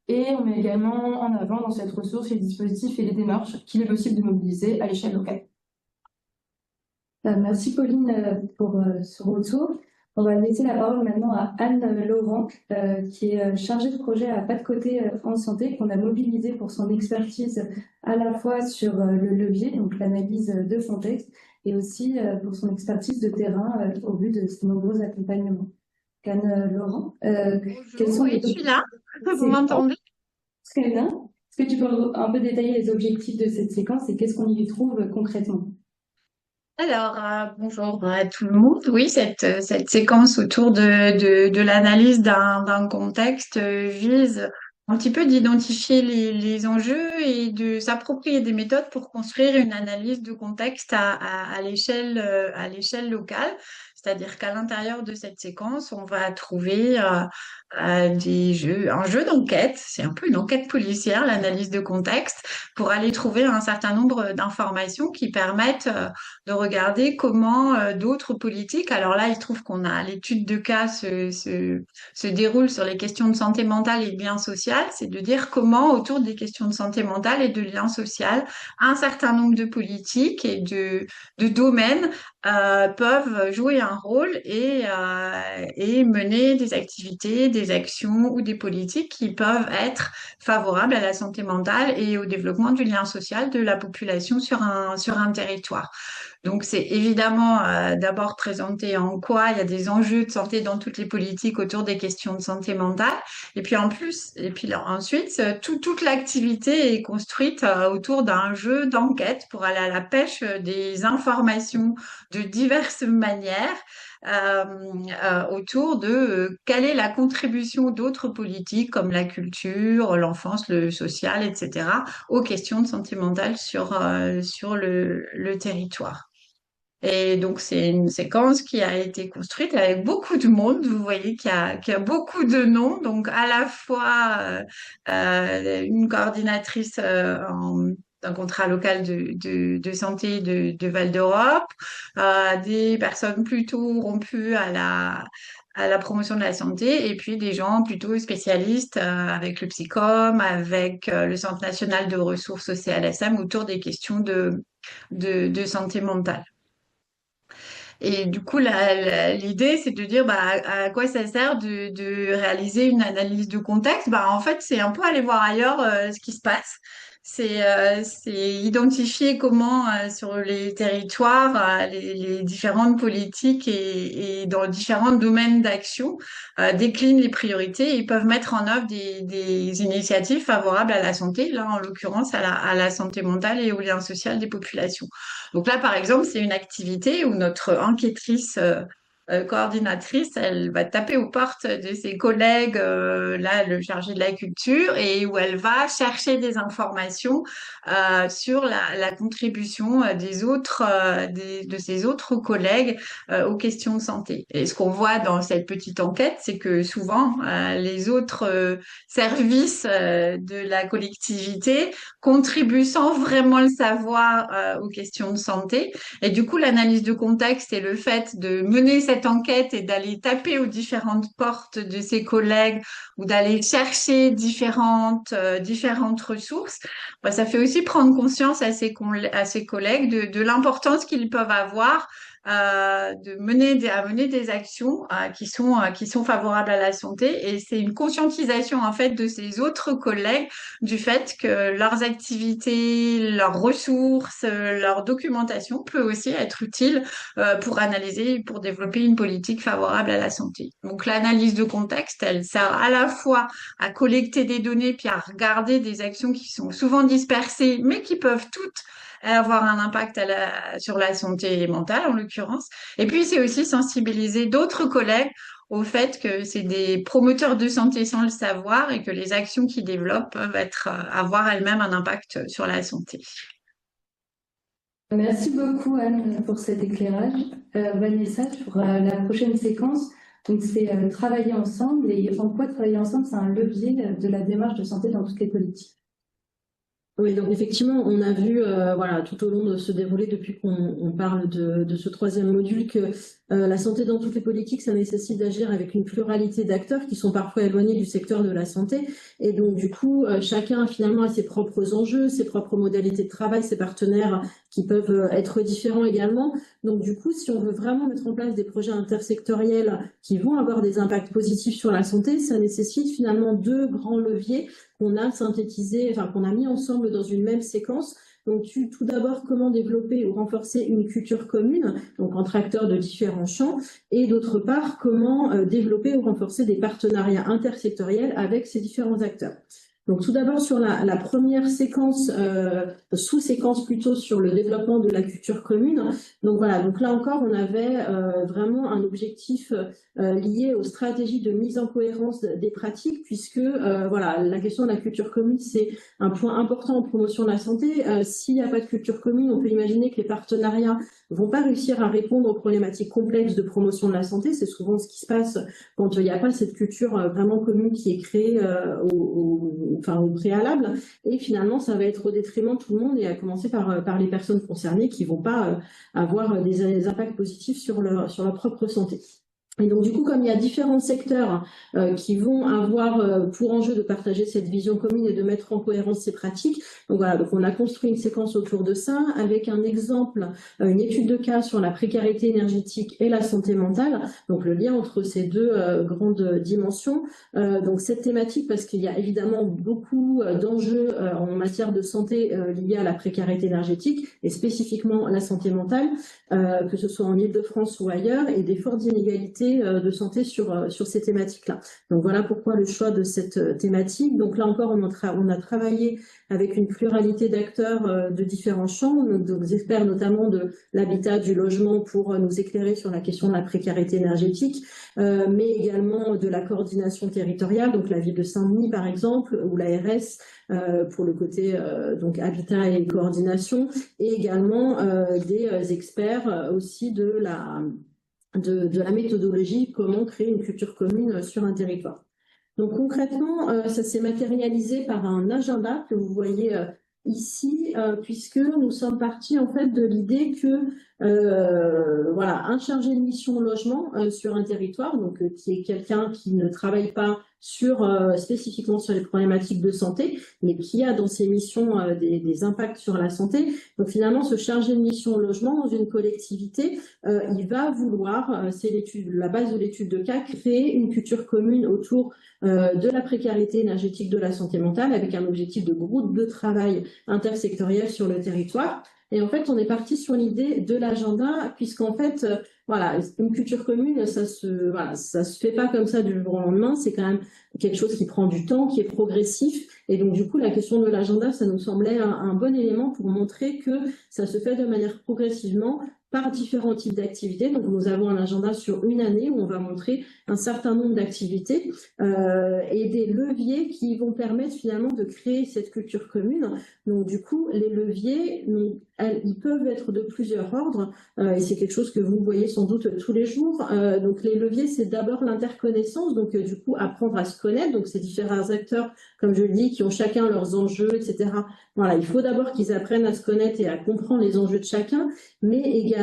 Et on met également en avant dans cette ressource les dispositifs et les démarches qu'il est possible de mobiliser à l'échelle locale. Merci Pauline pour ce retour. On va laisser la parole maintenant à Anne Laurent, qui est chargée de projet à Pas de côté en santé, qu'on a mobilisé pour son expertise à la fois sur le levier, donc l'analyse de contexte, et aussi pour son expertise de terrain au vu de ses nombreux accompagnements. Anne Laurent, quels sont oui, je suis là. Vous m'entendez? Très bien. Est-ce que tu peux un peu détailler les objectifs de cette séquence et qu'est-ce qu'on y trouve concrètement? Alors, bonjour à tout le monde. Oui, cette séquence autour de l'analyse d'un contexte vise un petit peu d'identifier les enjeux et de s'approprier des méthodes pour construire une analyse de contexte à l'échelle locale. C'est-à-dire qu'à l'intérieur de cette séquence, on va trouver un jeu d'enquête. C'est un peu une enquête policière, l'analyse de contexte, pour aller trouver un certain nombre d'informations qui permettent de regarder comment d'autres politiques. Alors là, il se trouve qu'on a l'étude de cas se déroule sur les questions de santé mentale et de lien social. C'est de dire comment, autour des questions de santé mentale et de lien social, un certain nombre de politiques et de domaines peuvent jouer un rôle et mener des activités, des actions ou des politiques qui peuvent être favorables à la santé mentale et au développement du lien social de la population sur un territoire. Donc, c'est évidemment d'abord présenter en quoi il y a des enjeux de santé dans toutes les politiques autour des questions de santé mentale. Et puis ensuite, toute l'activité est construite autour d'un jeu d'enquête pour aller à la pêche des informations de diverses manières autour de quelle est la contribution d'autres politiques comme la culture, l'enfance, le social, etc., aux questions de santé mentale sur le territoire. Et donc, c'est une séquence qui a été construite avec beaucoup de monde. Vous voyez qu'il y a beaucoup de noms. Donc, à la fois une coordinatrice d'un contrat local de santé de Val d'Europe, des personnes plutôt rompues à la promotion de la santé, et puis des gens plutôt spécialistes avec le Psychom, avec le Centre national de ressources au CLSM autour des questions de santé mentale. Et du coup, l'idée, c'est de dire à quoi ça sert de réaliser une analyse de contexte. En fait, c'est un peu aller voir ailleurs ce qui se passe. C'est identifier comment sur les territoires, les différentes politiques et dans différents domaines d'action déclinent les priorités et peuvent mettre en œuvre des initiatives favorables à la santé, là en l'occurrence à la santé mentale et au lien social des populations. Donc là, par exemple, c'est une activité où notre enquêtrice coordinatrice, elle va taper aux portes de ses collègues, là, le chargé de la culture, et où elle va chercher des informations sur la contribution de ses autres collègues aux questions de santé. Et ce qu'on voit dans cette petite enquête, c'est que souvent, les autres services de la collectivité contribuent sans vraiment le savoir aux questions de santé. Et du coup, l'analyse de contexte et le fait de mener cette enquête et d'aller taper aux différentes portes de ses collègues ou d'aller chercher différentes ressources, ça fait aussi prendre conscience à ses collègues de l'importance qu'ils peuvent avoir à mener des actions qui sont favorables à la santé. Et c'est une conscientisation en fait de ses autres collègues du fait que leurs activités, leurs ressources, leur documentation peut aussi être utile pour analyser, pour développer une politique favorable à la santé. Donc l'analyse de contexte, elle sert à la fois à collecter des données puis à regarder des actions qui sont souvent dispersées mais qui peuvent toutes avoir un impact sur la santé mentale en l'occurrence. Et puis c'est aussi sensibiliser d'autres collègues au fait que c'est des promoteurs de santé sans le savoir et que les actions qu'ils développent peuvent avoir elles-mêmes un impact sur la santé. Merci beaucoup Anne pour cet éclairage. Vanessa, pour la prochaine séquence, donc c'est travailler ensemble et en quoi travailler ensemble, c'est un levier de la démarche de santé dans toutes les politiques. Oui, donc effectivement, on a vu voilà, tout au long de se dérouler depuis qu'on parle de ce troisième module que la santé dans toutes les politiques, ça nécessite d'agir avec une pluralité d'acteurs qui sont parfois éloignés du secteur de la santé. Et donc, du coup, chacun finalement a ses propres enjeux, ses propres modalités de travail, ses partenaires qui peuvent être différents également. Donc, du coup, si on veut vraiment mettre en place des projets intersectoriels qui vont avoir des impacts positifs sur la santé, ça nécessite finalement deux grands leviers qu'on a synthétisé, enfin qu'on a mis ensemble dans une même séquence. Donc, tout d'abord, comment développer ou renforcer une culture commune, donc entre acteurs de différents champs, et d'autre part, comment développer ou renforcer des partenariats intersectoriels avec ces différents acteurs. Donc, tout d'abord, sur la première séquence, sous-séquence plutôt sur le développement de la culture commune. Donc voilà, donc là encore, on avait vraiment un objectif lié aux stratégies de mise en cohérence des pratiques, puisque voilà, la question de la culture commune, c'est un point important en promotion de la santé. S'il n'y a pas de culture commune, on peut imaginer que les partenariats vont pas réussir à répondre aux problématiques complexes de promotion de la santé. C'est souvent ce qui se passe quand il n'y a pas cette culture vraiment commune qui est créée au préalable. Et finalement, ça va être au détriment de tout le monde, et à commencer par les personnes concernées qui vont pas avoir des impacts positifs sur leur propre santé. Et donc, du coup, comme il y a différents secteurs qui vont avoir pour enjeu de partager cette vision commune et de mettre en cohérence ces pratiques, donc voilà, donc on a construit une séquence autour de ça avec un exemple, une étude de cas sur la précarité énergétique et la santé mentale, donc le lien entre ces deux grandes dimensions. Donc cette thématique, parce qu'il y a évidemment beaucoup d'enjeux en matière de santé liés à la précarité énergétique et spécifiquement la santé mentale, que ce soit en Île-de-France ou ailleurs, et des fortes inégalités de santé sur ces thématiques-là. Donc voilà pourquoi le choix de cette thématique. Donc là encore, on a travaillé avec une pluralité d'acteurs de différents champs, donc des experts notamment de l'habitat, du logement, pour nous éclairer sur la question de la précarité énergétique, mais également de la coordination territoriale, donc la ville de Saint-Denis par exemple, ou l'ARS, pour le côté donc habitat et coordination, et également des experts aussi de la méthodologie, comment créer une culture commune sur un territoire. Donc concrètement, ça s'est matérialisé par un agenda que vous voyez ici, puisque nous sommes partis en fait de l'idée que voilà, un chargé de mission logement sur un territoire, donc qui est quelqu'un qui ne travaille pas spécifiquement sur les problématiques de santé, mais qui a dans ses missions des impacts sur la santé. Donc finalement, ce chargé de mission logement dans une collectivité, il va vouloir, c'est la base de l'étude de cas, créer une culture commune autour de la précarité énergétique, de la santé mentale, avec un objectif de groupe de travail intersectoriel sur le territoire. Et en fait, on est parti sur l'idée de l'agenda, puisqu'en fait, voilà, une culture commune, ça se fait pas comme ça du jour au lendemain. C'est quand même quelque chose qui prend du temps, qui est progressif. Et donc, du coup, la question de l'agenda, ça nous semblait un bon élément pour montrer que ça se fait de manière progressivement par différents types d'activités. Donc, nous avons un agenda sur une année où on va montrer un certain nombre d'activités et des leviers qui vont permettre finalement de créer cette culture commune. Donc, du coup, les leviers, ils peuvent être de plusieurs ordres et c'est quelque chose que vous voyez sans doute tous les jours. Donc, les leviers, c'est d'abord l'interconnaissance. Donc, du coup, apprendre à se connaître. Donc, ces différents acteurs, comme je le dis, qui ont chacun leurs enjeux, etc. Voilà, il faut d'abord qu'ils apprennent à se connaître et à comprendre les enjeux de chacun, mais également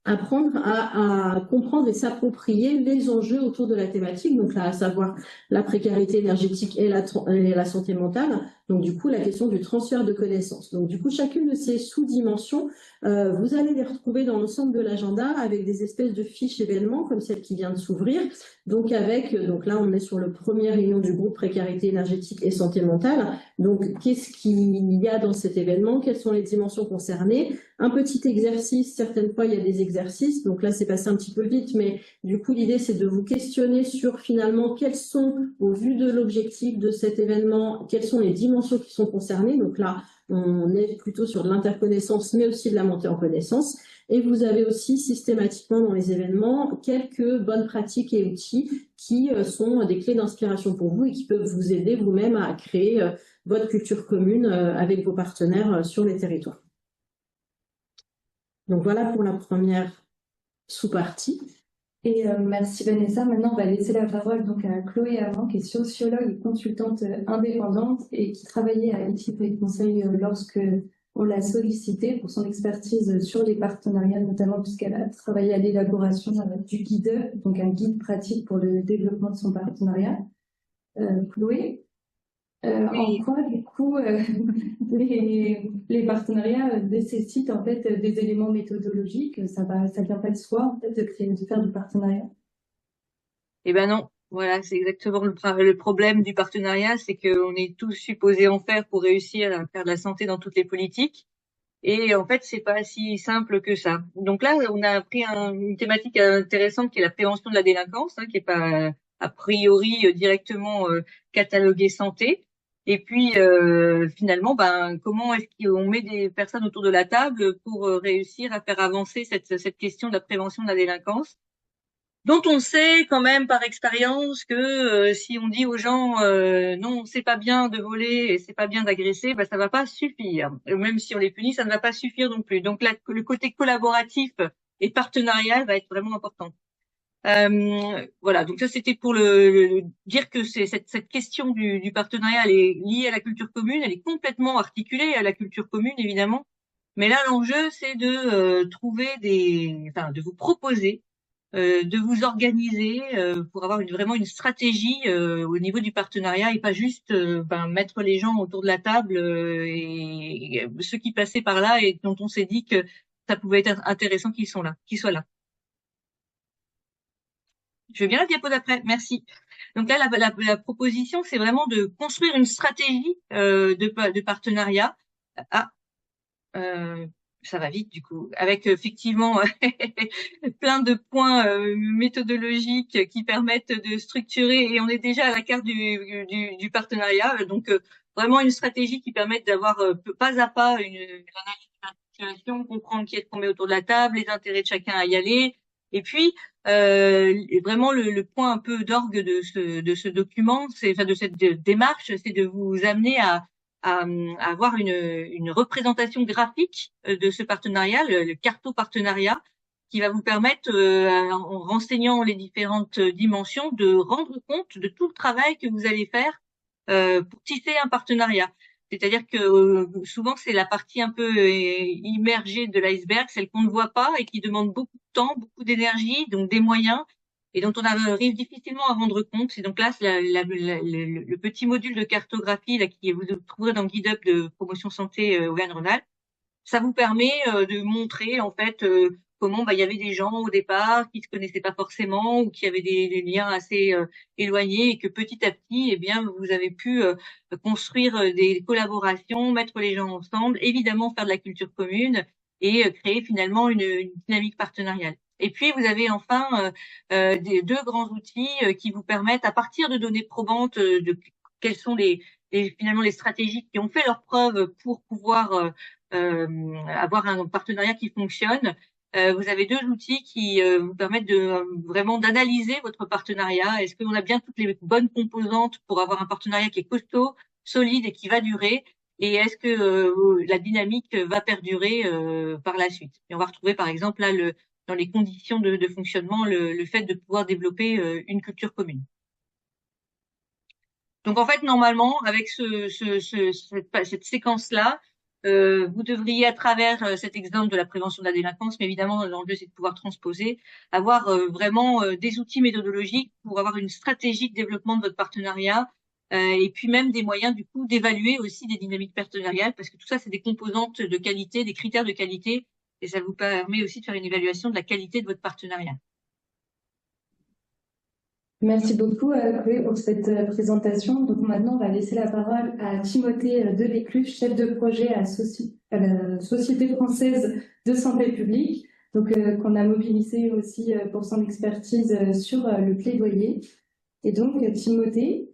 apprendre à comprendre et s'approprier les enjeux autour de la thématique, donc là, à savoir la précarité énergétique et la santé mentale. Donc du coup, la question du transfert de connaissances. Donc du coup, chacune de ces sous-dimensions, vous allez les retrouver dans l'ensemble de l'agenda avec des espèces de fiches événements comme celle qui vient de s'ouvrir. Donc là, on est sur le premier réunion du groupe précarité énergétique et santé mentale. Donc qu'est-ce qu'il y a dans cet événement? Quelles sont les dimensions concernées? Un petit exercice, certaines fois il y a des exercices, donc là c'est passé un petit peu vite, mais du coup l'idée c'est de vous questionner sur finalement quels sont, au vu de l'objectif de cet événement, quelles sont les dimensions qui sont concernées. Donc là on est plutôt sur de l'interconnaissance, mais aussi de la montée en connaissance. Et vous avez aussi systématiquement dans les événements quelques bonnes pratiques et outils qui sont des clés d'inspiration pour vous et qui peuvent vous aider vous-même à créer votre culture commune avec vos partenaires sur les territoires. Donc voilà pour la première sous-partie. Et merci Vanessa. Maintenant, on va laisser la parole donc à Chloé Amand, qui est sociologue et consultante indépendante et qui travaillait à Éthique et Conseil lorsque on l'a sollicitée pour son expertise sur les partenariats, notamment puisqu'elle a travaillé à l'élaboration du guide, donc un guide pratique pour le développement de son partenariat. Chloé, en quoi, du coup, les partenariats nécessitent en fait des éléments méthodologiques. Ça vient pas de soi en fait de faire du partenariat. Eh ben non, voilà, c'est exactement le problème du partenariat, c'est qu'on est tous supposés en faire pour réussir à faire de la santé dans toutes les politiques. Et en fait, c'est pas si simple que ça. Donc là, on a pris une thématique intéressante qui est la prévention de la délinquance, qui est pas a priori directement cataloguée santé. Et puis finalement, comment est-ce qu'on met des personnes autour de la table pour réussir à faire avancer cette question de la prévention de la délinquance, dont on sait quand même par expérience que si on dit aux gens non, c'est pas bien de voler et c'est pas bien d'agresser, ça va pas suffire. Même si on les punit, ça ne va pas suffire non plus. Donc là, le côté collaboratif et partenarial va être vraiment important. Voilà, donc ça c'était pour dire que c'est cette question du partenariat, elle est liée à la culture commune, elle est complètement articulée à la culture commune évidemment. Mais là, l'enjeu, c'est de trouver de vous proposer de vous organiser pour avoir vraiment une stratégie au niveau du partenariat et pas juste mettre les gens autour de la table et ceux qui passaient par là et dont on s'est dit que ça pouvait être intéressant qu'ils soient là. Je veux bien la diapo d'après, merci. Donc là, la proposition, c'est vraiment de construire une stratégie de partenariat. Ça va vite du coup, avec effectivement plein de points méthodologiques qui permettent de structurer, et on est déjà à la carte du partenariat, donc vraiment une stratégie qui permette d'avoir pas à pas une analyse de la situation, comprendre qui est-ce qu'on met autour de la table, les intérêts de chacun à y aller, et puis vraiment le point un peu d'orgue de ce document, de cette démarche, c'est de vous amener à avoir une représentation graphique de ce partenariat, le carto-partenariat, qui va vous permettre, en renseignant les différentes dimensions, de rendre compte de tout le travail que vous allez faire pour tisser un partenariat. C'est-à-dire que souvent, c'est la partie un peu immergée de l'iceberg, celle qu'on ne voit pas et qui demande beaucoup de temps, beaucoup d'énergie, donc des moyens, et dont on arrive difficilement à rendre compte. Et donc là, c'est le petit module de cartographie là, qui vous trouverez dans le guide up de promotion santé Auvergne-Rhône-Alpes. Ça vous permet de montrer en fait comment il y avait des gens au départ qui se connaissaient pas forcément ou qui avaient des liens assez éloignés, et que petit à petit, eh bien, vous avez pu construire des collaborations, mettre les gens ensemble, évidemment faire de la culture commune et créer finalement une dynamique partenariale. Et puis, vous avez enfin deux grands outils qui vous permettent, à partir de données probantes, de quelles sont finalement les stratégies qui ont fait leurs preuves pour pouvoir avoir un partenariat qui fonctionne. Vous avez deux outils qui vous permettent de vraiment d'analyser votre partenariat. Est-ce qu'on a bien toutes les bonnes composantes pour avoir un partenariat qui est costaud, solide et qui va durer? Et est-ce que la dynamique va perdurer par la suite? Et on va retrouver par exemple là dans les conditions de fonctionnement le fait de pouvoir développer une culture commune. Donc en fait, normalement, avec cette séquence-là, vous devriez, à travers cet exemple de la prévention de la délinquance, mais évidemment, l'enjeu, c'est de pouvoir transposer, avoir vraiment des outils méthodologiques pour avoir une stratégie de développement de votre partenariat, et puis même des moyens, du coup, d'évaluer aussi des dynamiques partenariales, parce que tout ça, c'est des composantes de qualité, des critères de qualité, et ça vous permet aussi de faire une évaluation de la qualité de votre partenariat. Merci beaucoup, Chloé, pour cette présentation. Donc maintenant, on va laisser la parole à Timothée Delécluche, chef de projet à la Société française de santé publique, donc qu'on a mobilisé aussi pour son expertise sur le plaidoyer. Et donc, Timothée.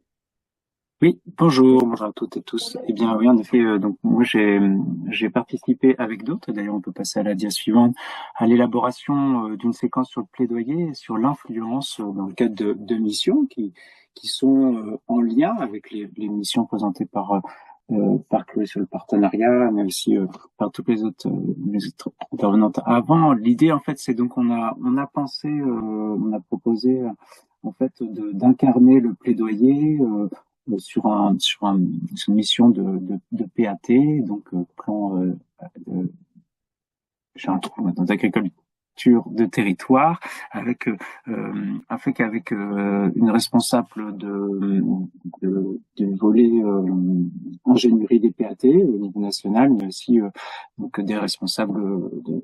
Oui, bonjour à toutes et tous. Eh bien, oui, en effet, donc moi j'ai participé avec d'autres. D'ailleurs, on peut passer à la dia suivante, à l'élaboration d'une séquence sur le plaidoyer, et sur l'influence dans le cadre de missions qui sont en lien avec les missions présentées par par Chloé sur le partenariat, mais aussi par toutes les autres intervenantes avant. L'idée, en fait, c'est donc on a pensé, on a proposé en fait d'incarner le plaidoyer sur une mission de PAT, donc plan j'ai un trou dans agriculture de territoire, avec une responsable du volet ingénierie des PAT au niveau national, mais aussi donc des responsables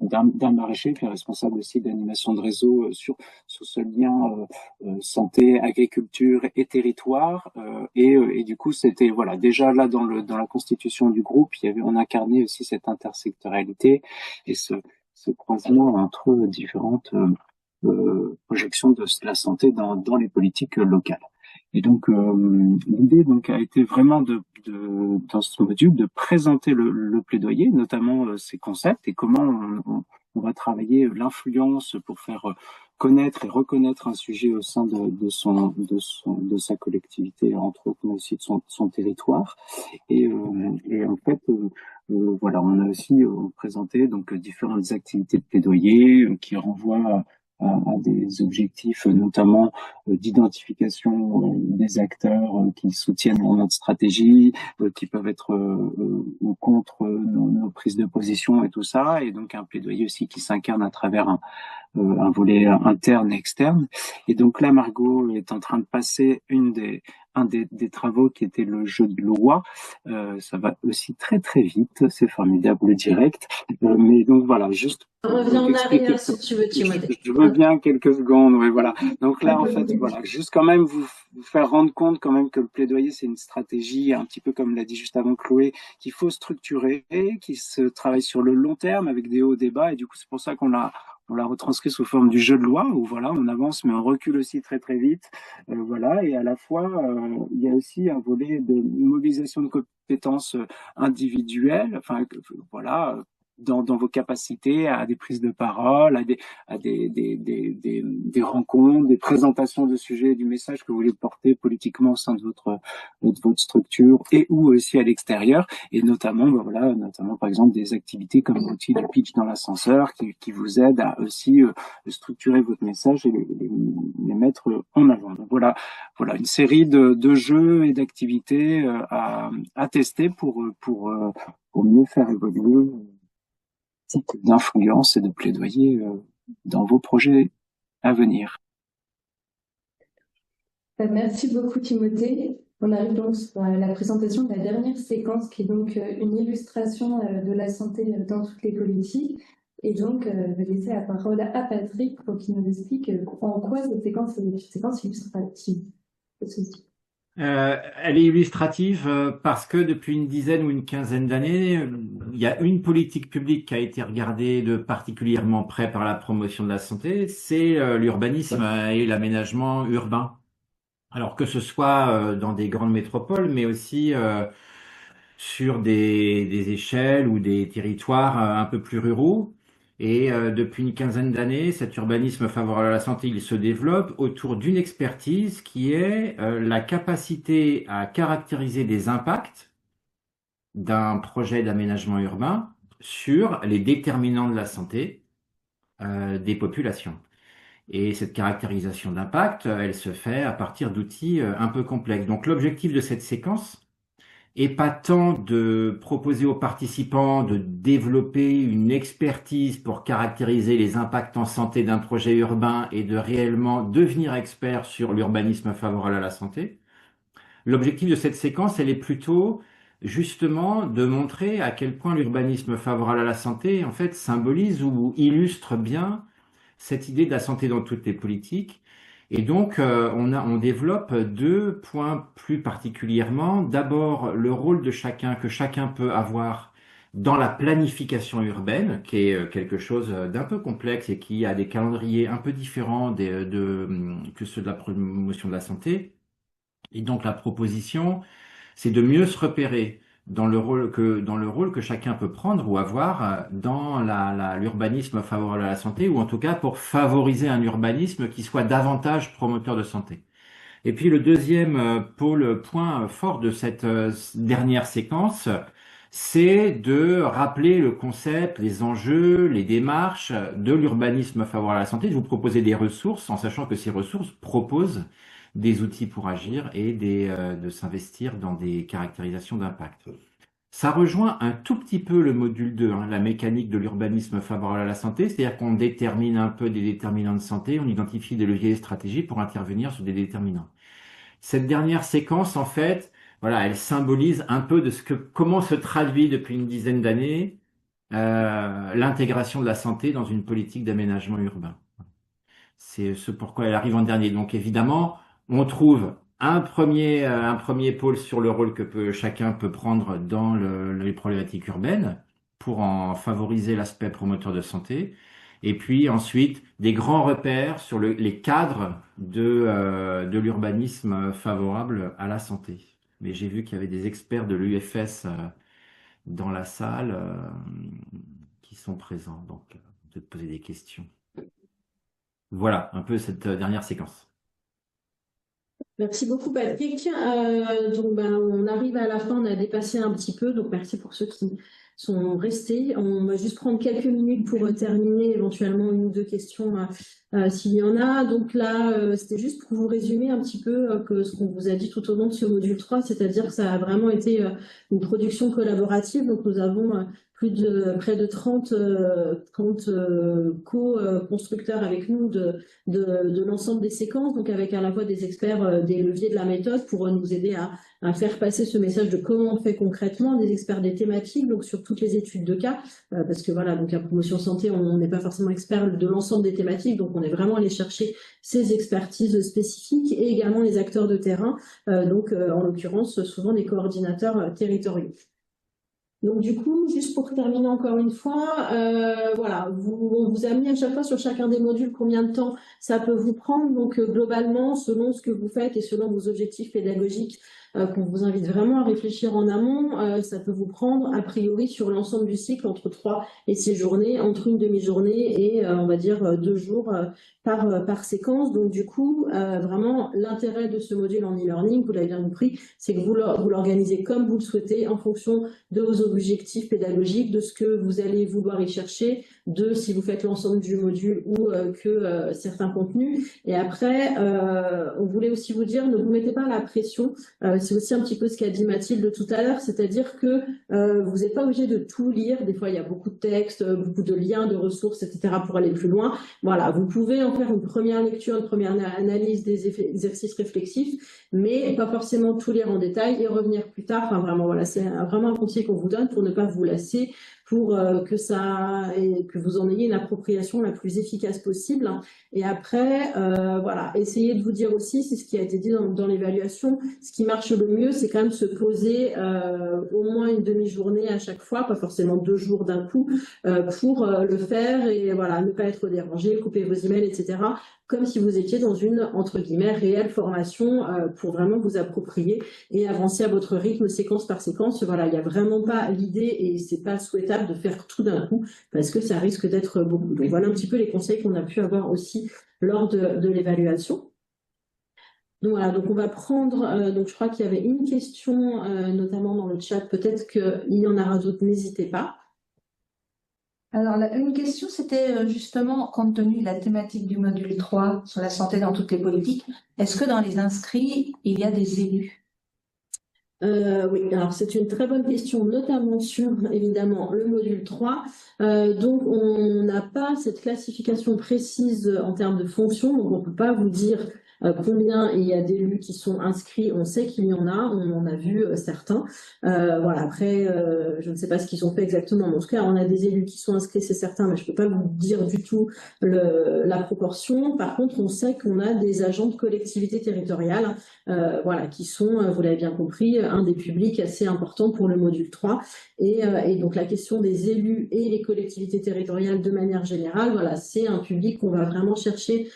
d'un maraîcher, puis responsable aussi d'animation de réseau sur ce lien santé, agriculture et territoire. Et du coup, c'était voilà déjà là dans la constitution du groupe, on incarnait aussi cette intersectorialité et ce croisement entre différentes projections de la santé dans les politiques locales. Et donc l'idée donc a été vraiment dans ce module de présenter le plaidoyer, notamment ses concepts et comment on va travailler l'influence pour faire connaître et reconnaître un sujet au sein de sa collectivité, entre autres, mais aussi de son territoire. Et en fait, voilà, on a aussi présenté donc différentes activités de plaidoyer qui renvoient à des objectifs notamment d'identification des acteurs qui soutiennent notre stratégie, qui peuvent être contre nos prises de position et tout ça, et donc un plaidoyer aussi qui s'incarne à travers un volet interne et externe. Et donc là, Margot est en train de passer un des travaux qui était le jeu de loi. Ça va aussi très très vite, c'est formidable le direct. Mais donc voilà, juste. Reviens en arrière si tu veux, Timothée. Je veux bien quelques secondes, oui, voilà. Donc là, en fait, voilà, juste quand même vous faire rendre compte quand même que le plaidoyer, c'est une stratégie, un petit peu comme l'a dit juste avant Chloé, qu'il faut structurer, qui se travaille sur le long terme avec des hauts débats. Et du coup, c'est pour ça qu'on l'a retranscrit sous forme du jeu de loi où voilà, on avance mais on recule aussi très très vite. Voilà, et à la fois il y a aussi un volet de mobilisation de compétences individuelles, enfin voilà, dans vos capacités à des prises de parole, à des rencontres, des présentations de sujets, du message que vous voulez porter politiquement au sein de votre structure et ou aussi à l'extérieur, et notamment notamment par exemple des activités comme l'outil du pitch dans l'ascenseur qui vous aide à aussi structurer votre message et les mettre en avant. Donc voilà une série de jeux et d'activités à tester pour mieux faire évoluer d'influence et de plaidoyer dans vos projets à venir. Merci beaucoup Timothée. On arrive donc à la présentation de la dernière séquence qui est donc une illustration de la santé dans toutes les politiques. Et donc, je vais laisser la parole à Patrick pour qu'il nous explique en quoi cette séquence est une séquence illustrative. Elle est illustrative parce que depuis une dizaine ou une quinzaine d'années, il y a une politique publique qui a été regardée de particulièrement près par la promotion de la santé, c'est l'urbanisme et l'aménagement urbain. Alors que ce soit dans des grandes métropoles, mais aussi sur des échelles ou des territoires un peu plus ruraux. Et depuis une quinzaine d'années, cet urbanisme favorable à la santé, il se développe autour d'une expertise qui est la capacité à caractériser des impacts d'un projet d'aménagement urbain sur les déterminants de la santé des populations. Et cette caractérisation d'impact, elle se fait à partir d'outils un peu complexes. Donc l'objectif de cette séquence est pas tant de proposer aux participants de développer une expertise pour caractériser les impacts en santé d'un projet urbain et de réellement devenir expert sur l'urbanisme favorable à la santé. L'objectif de cette séquence, elle est plutôt justement de montrer à quel point l'urbanisme favorable à la santé, en fait, symbolise ou illustre bien cette idée de la santé dans toutes les politiques. Et donc, on développe deux points plus particulièrement. D'abord, le rôle de chacun, que chacun peut avoir dans la planification urbaine, qui est quelque chose d'un peu complexe et qui a des calendriers un peu différents que ceux de la promotion de la santé. Et donc, la proposition, c'est de mieux se repérer dans le rôle que chacun peut prendre ou avoir dans l'urbanisme favorable à la santé, ou en tout cas pour favoriser un urbanisme qui soit davantage promoteur de santé. Et puis le deuxième point fort de cette dernière séquence, c'est de rappeler le concept, les enjeux, les démarches de l'urbanisme favorable à la santé, de vous proposer des ressources en sachant que ces ressources proposent des outils pour agir et de s'investir dans des caractérisations d'impact. Ça rejoint un tout petit peu le module 2, la mécanique de l'urbanisme favorable à la santé, c'est-à-dire qu'on détermine un peu des déterminants de santé, on identifie des leviers et stratégies pour intervenir sur des déterminants. Cette dernière séquence, en fait, voilà, elle symbolise un peu de comment se traduit depuis une dizaine d'années l'intégration de la santé dans une politique d'aménagement urbain. C'est ce pourquoi elle arrive en dernier. Donc évidemment, on trouve un premier pôle sur le rôle que chacun peut prendre dans les problématiques urbaines pour en favoriser l'aspect promoteur de santé. Et puis ensuite, des grands repères sur les cadres de l'urbanisme favorable à la santé. Mais j'ai vu qu'il y avait des experts de l'UFS dans la salle qui sont présents. Donc, on peut te poser des questions. Voilà, un peu cette dernière séquence. Merci beaucoup, Patrick. Donc, on arrive à la fin, on a dépassé un petit peu, donc merci pour ceux qui sont restés. On va juste prendre quelques minutes pour terminer, éventuellement une ou deux questions s'il y en a. Donc là, c'était juste pour vous résumer un petit peu ce qu'on vous a dit tout au long de ce module 3, c'est-à-dire que ça a vraiment été une production collaborative. Donc nous avons près de 30 co-constructeurs avec nous de l'ensemble des séquences, donc avec à la fois des experts des leviers de la méthode pour nous aider à faire passer ce message de comment on fait concrètement, des experts des thématiques, donc sur toutes les études de cas, parce que voilà, donc à Promotion Santé, on n'est pas forcément expert de l'ensemble des thématiques, donc on est vraiment allé chercher ces expertises spécifiques et également les acteurs de terrain, donc en l'occurrence souvent des coordinateurs territoriaux. Donc du coup, juste pour terminer encore une fois, voilà, on vous a mis à chaque fois sur chacun des modules combien de temps ça peut vous prendre. Donc globalement, selon ce que vous faites et selon vos objectifs pédagogiques, qu'on vous invite vraiment à réfléchir en amont, ça peut vous prendre a priori sur l'ensemble du cycle entre 3 et 6 journées, entre une demi-journée et on va dire 2 jours par séquence. Donc du coup, vraiment l'intérêt de ce module en e-learning, vous l'avez bien compris, c'est que vous l'organisez comme vous le souhaitez en fonction de vos objectifs pédagogiques, de ce que vous allez vouloir y chercher, de si vous faites l'ensemble du module ou que certains contenus. Et après, on voulait aussi vous dire, ne vous mettez pas la pression. C'est aussi un petit peu ce qu'a dit Mathilde tout à l'heure, c'est-à-dire que vous n'êtes pas obligé de tout lire. Des fois, il y a beaucoup de textes, beaucoup de liens, de ressources, etc. pour aller plus loin. Voilà, vous pouvez en faire une première lecture, une première analyse des exercices réflexifs, mais pas forcément tout lire en détail et revenir plus tard. Enfin, vraiment, voilà, c'est vraiment un conseil qu'on vous donne pour ne pas vous lasser, pour que vous en ayez une appropriation la plus efficace possible. Et après, voilà, essayez de vous dire aussi, c'est ce qui a été dit dans l'évaluation, ce qui marche le mieux, c'est quand même se poser au moins une demi-journée à chaque fois, pas forcément 2 jours d'un coup, pour le faire et voilà, ne pas être dérangé, couper vos emails, etc. Comme si vous étiez dans une, entre guillemets, réelle formation pour vraiment vous approprier et avancer à votre rythme, séquence par séquence. Voilà, il n'y a vraiment pas l'idée et c'est pas souhaitable de faire tout d'un coup parce que ça risque d'être beaucoup. Donc voilà un petit peu les conseils qu'on a pu avoir aussi lors de l'évaluation. Donc voilà, donc on va prendre, donc je crois qu'il y avait une question notamment dans le chat, peut-être qu'il y en aura d'autres, n'hésitez pas. Alors, une question, c'était justement, compte tenu de la thématique du module 3 sur la santé dans toutes les politiques, est-ce que dans les inscrits, il y a des élus? Oui, alors c'est une très bonne question, notamment sur, évidemment, le module 3. Donc, on n'a pas cette classification précise en termes de fonction, donc on ne peut pas vous dire combien il y a d'élus qui sont inscrits. On sait qu'il y en a, on en a vu certains. Voilà, après, je ne sais pas ce qu'ils ont fait exactement, mais en tout cas, on a des élus qui sont inscrits, c'est certain, mais je ne peux pas vous dire du tout la proportion. Par contre, on sait qu'on a des agents de collectivité territoriale, voilà, qui sont, vous l'avez bien compris, un des publics assez importants pour le module 3. Et donc, la question des élus et les collectivités territoriales de manière générale, voilà, c'est un public qu'on va vraiment chercher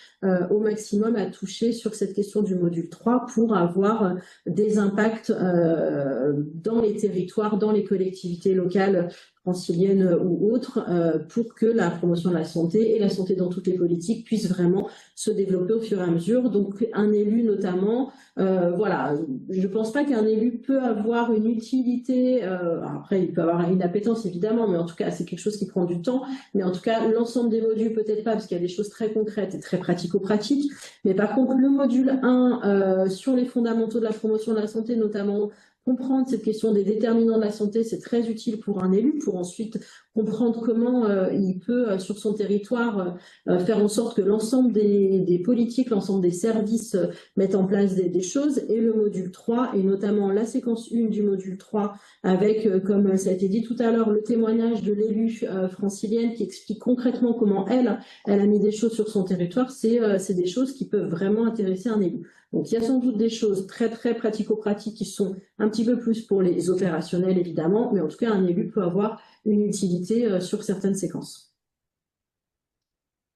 au maximum à toucher sur cette question du module 3 pour avoir des impacts dans les territoires, dans les collectivités locales. Je francilienne ou autre, pour que la promotion de la santé et la santé dans toutes les politiques puissent vraiment se développer au fur et à mesure. Donc un élu notamment, voilà, je pense pas qu'un élu peut avoir une utilité, après il peut avoir une appétence évidemment, mais en tout cas c'est quelque chose qui prend du temps, mais en tout cas l'ensemble des modules peut-être pas, parce qu'il y a des choses très concrètes et très pratico-pratiques, mais par contre le module 1 sur les fondamentaux de la promotion de la santé, notamment comprendre cette question des déterminants de la santé, c'est très utile pour un élu, pour ensuite comprendre comment il peut, sur son territoire, faire en sorte que l'ensemble des politiques, l'ensemble des services mettent en place des choses. Et le module 3, et notamment la séquence 1 du module 3, avec, comme ça a été dit tout à l'heure, le témoignage de l'élu francilienne qui explique concrètement comment elle a mis des choses sur son territoire, c'est des choses qui peuvent vraiment intéresser un élu. Donc il y a sans doute des choses très très pratico-pratiques qui sont un petit peu plus pour les opérationnels évidemment, mais en tout cas un élu peut avoir une utilité sur certaines séquences.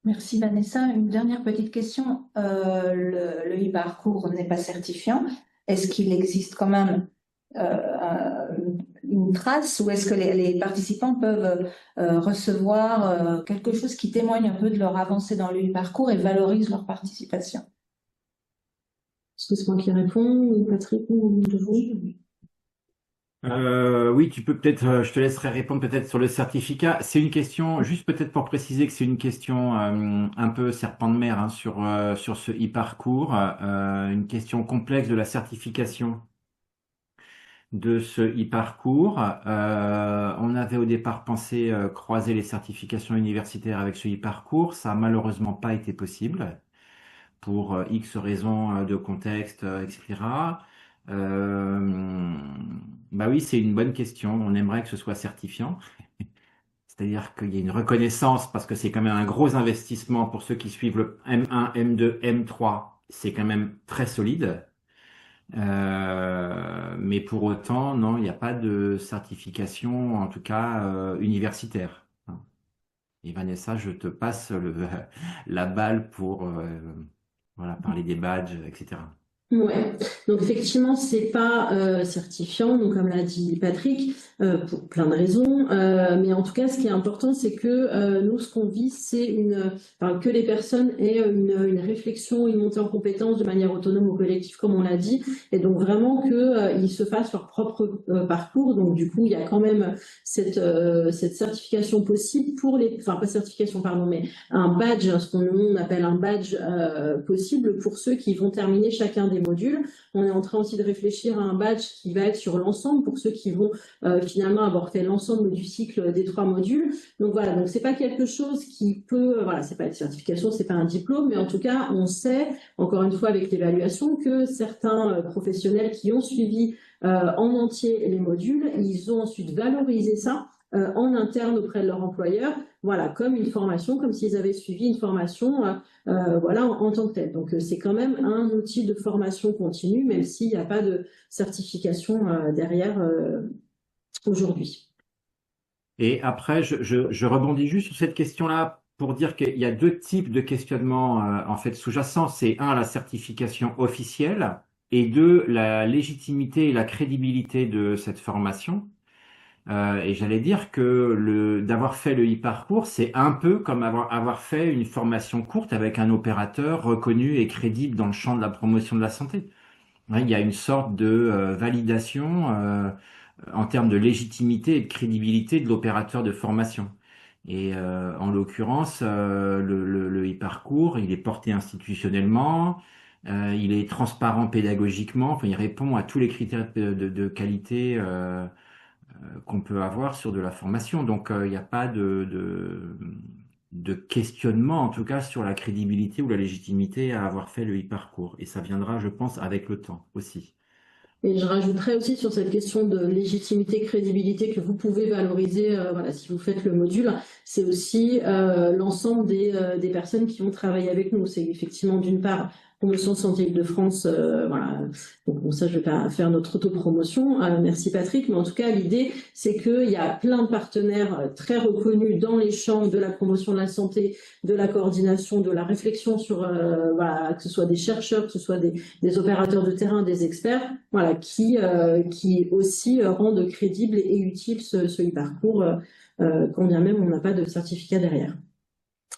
Merci Vanessa. Une dernière petite question. Le e-parcours n'est pas certifiant. Est-ce qu'il existe quand même une trace ou est-ce que les participants peuvent recevoir quelque chose qui témoigne un peu de leur avancée dans le e-parcours et valorise leur participation? Est-ce que c'est moi qui réponds, ou Patrick, ou de vous? Oui, tu peux peut-être, je te laisserai répondre peut-être sur le certificat. C'est une question, juste peut-être pour préciser que c'est une question un peu serpent de mer sur ce e-parcours, une question complexe de la certification de ce e-parcours. On avait au départ pensé croiser les certifications universitaires avec ce e-parcours. Ça a malheureusement pas été possible pour X raisons de contexte, etc. Bah oui, c'est une bonne question. On aimerait que ce soit certifiant. C'est-à-dire qu'il y ait une reconnaissance parce que c'est quand même un gros investissement pour ceux qui suivent le M1, M2, M3. C'est quand même très solide. Mais pour autant, non, il n'y a pas de certification, en tout cas universitaire. Et Vanessa, je te passe la balle pour voilà, parler des badges, etc. Ouais, donc effectivement, c'est pas certifiant, donc comme l'a dit Patrick, pour plein de raisons. Mais en tout cas, ce qui est important, c'est que nous, ce qu'on vise, c'est que les personnes aient une réflexion, une montée en compétence de manière autonome ou collective, comme on l'a dit, et donc vraiment qu'ils se fassent leur propre parcours. Donc du coup, il y a quand même cette certification possible pour pas certification, pardon, mais un badge, ce qu'on appelle un badge possible pour ceux qui vont terminer chacun des modules. On est en train aussi de réfléchir à un badge qui va être sur l'ensemble pour ceux qui vont finalement avoir fait l'ensemble du cycle des 3 modules. Donc voilà, donc c'est pas quelque chose qui peut, voilà, c'est pas une certification, c'est pas un diplôme, mais en tout cas, on sait, encore une fois avec l'évaluation, que certains professionnels qui ont suivi en entier les modules, ils ont ensuite valorisé ça en interne auprès de leur employeur, voilà, comme une formation, comme s'ils avaient suivi une formation, voilà, en tant que telle. Donc c'est quand même un outil de formation continue, même s'il n'y a pas de certification derrière aujourd'hui. Et après, je rebondis juste sur cette question-là pour dire qu'il y a 2 types de questionnements en fait sous-jacents. C'est 1, la certification officielle, et 2, la légitimité et la crédibilité de cette formation. Et j'allais dire que d'avoir fait le e-parcours, c'est un peu comme avoir fait une formation courte avec un opérateur reconnu et crédible dans le champ de la promotion de la santé. Il y a une sorte de validation en termes de légitimité et de crédibilité de l'opérateur de formation. Et en l'occurrence, le e-parcours, il est porté institutionnellement, il est transparent pédagogiquement, enfin, il répond à tous les critères de qualité qu'on peut avoir sur de la formation. Donc, il n'y a pas de questionnement, en tout cas, sur la crédibilité ou la légitimité à avoir fait le e-parcours. Et ça viendra, je pense, avec le temps aussi. Et je rajouterais aussi sur cette question de légitimité, crédibilité que vous pouvez valoriser, voilà, si vous faites le module, c'est aussi l'ensemble des personnes qui vont travailler avec nous. C'est effectivement d'une part Promotion Santé Île-de-France, voilà. Donc bon, ça, je vais pas faire notre autopromotion. Merci Patrick, mais en tout cas, l'idée, c'est qu'il y a plein de partenaires très reconnus dans les champs de la promotion de la santé, de la coordination, de la réflexion sur, voilà, que ce soit des chercheurs, que ce soit des opérateurs de terrain, des experts, voilà, qui aussi rendent crédible et utile ce e-parcours, quand bien même on n'a pas de certificat derrière.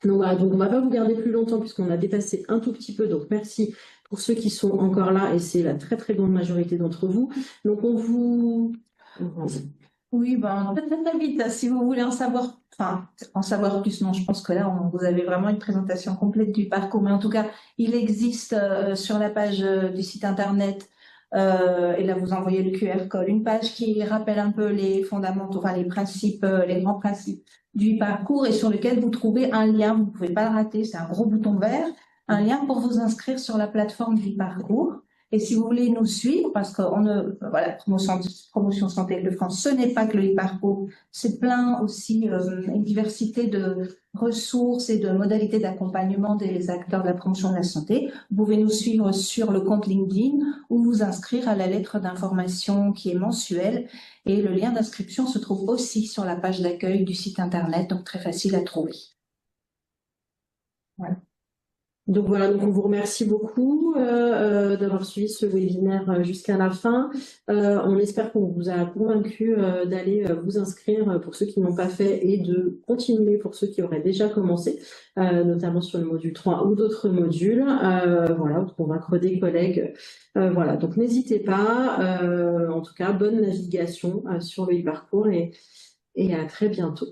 Donc voilà, donc on va pas vous garder plus longtemps puisqu'on a dépassé un tout petit peu. Donc merci pour ceux qui sont encore là et c'est la très très grande majorité d'entre vous. Donc on vous... Oui, ben, très vite, si vous voulez en savoir plus, non, je pense que là, vous avez vraiment une présentation complète du parcours, mais en tout cas, il existe sur la page du site internet, et là, vous envoyez le QR code, une page qui rappelle un peu les fondamentaux, enfin, les principes, les grands principes du parcours et sur lequel vous trouvez un lien, vous ne pouvez pas le rater, c'est un gros bouton vert, un lien pour vous inscrire sur la plateforme du parcours. Et si vous voulez nous suivre, parce que voilà, promotion Santé de France, ce n'est pas que le e-parcours, c'est plein aussi, une diversité de ressources et de modalités d'accompagnement des acteurs de la promotion de la santé. Vous pouvez nous suivre sur le compte LinkedIn ou vous inscrire à la lettre d'information qui est mensuelle. Et le lien d'inscription se trouve aussi sur la page d'accueil du site internet, donc très facile à trouver. Voilà. Donc voilà, donc on vous remercie beaucoup d'avoir suivi ce webinaire jusqu'à la fin. On espère qu'on vous a convaincu d'aller vous inscrire pour ceux qui n'ont pas fait et de continuer pour ceux qui auraient déjà commencé, notamment sur le module 3 ou d'autres modules. Voilà, pour convaincre des collègues. Voilà, donc n'hésitez pas. En tout cas, bonne navigation sur le e-parcours et à très bientôt.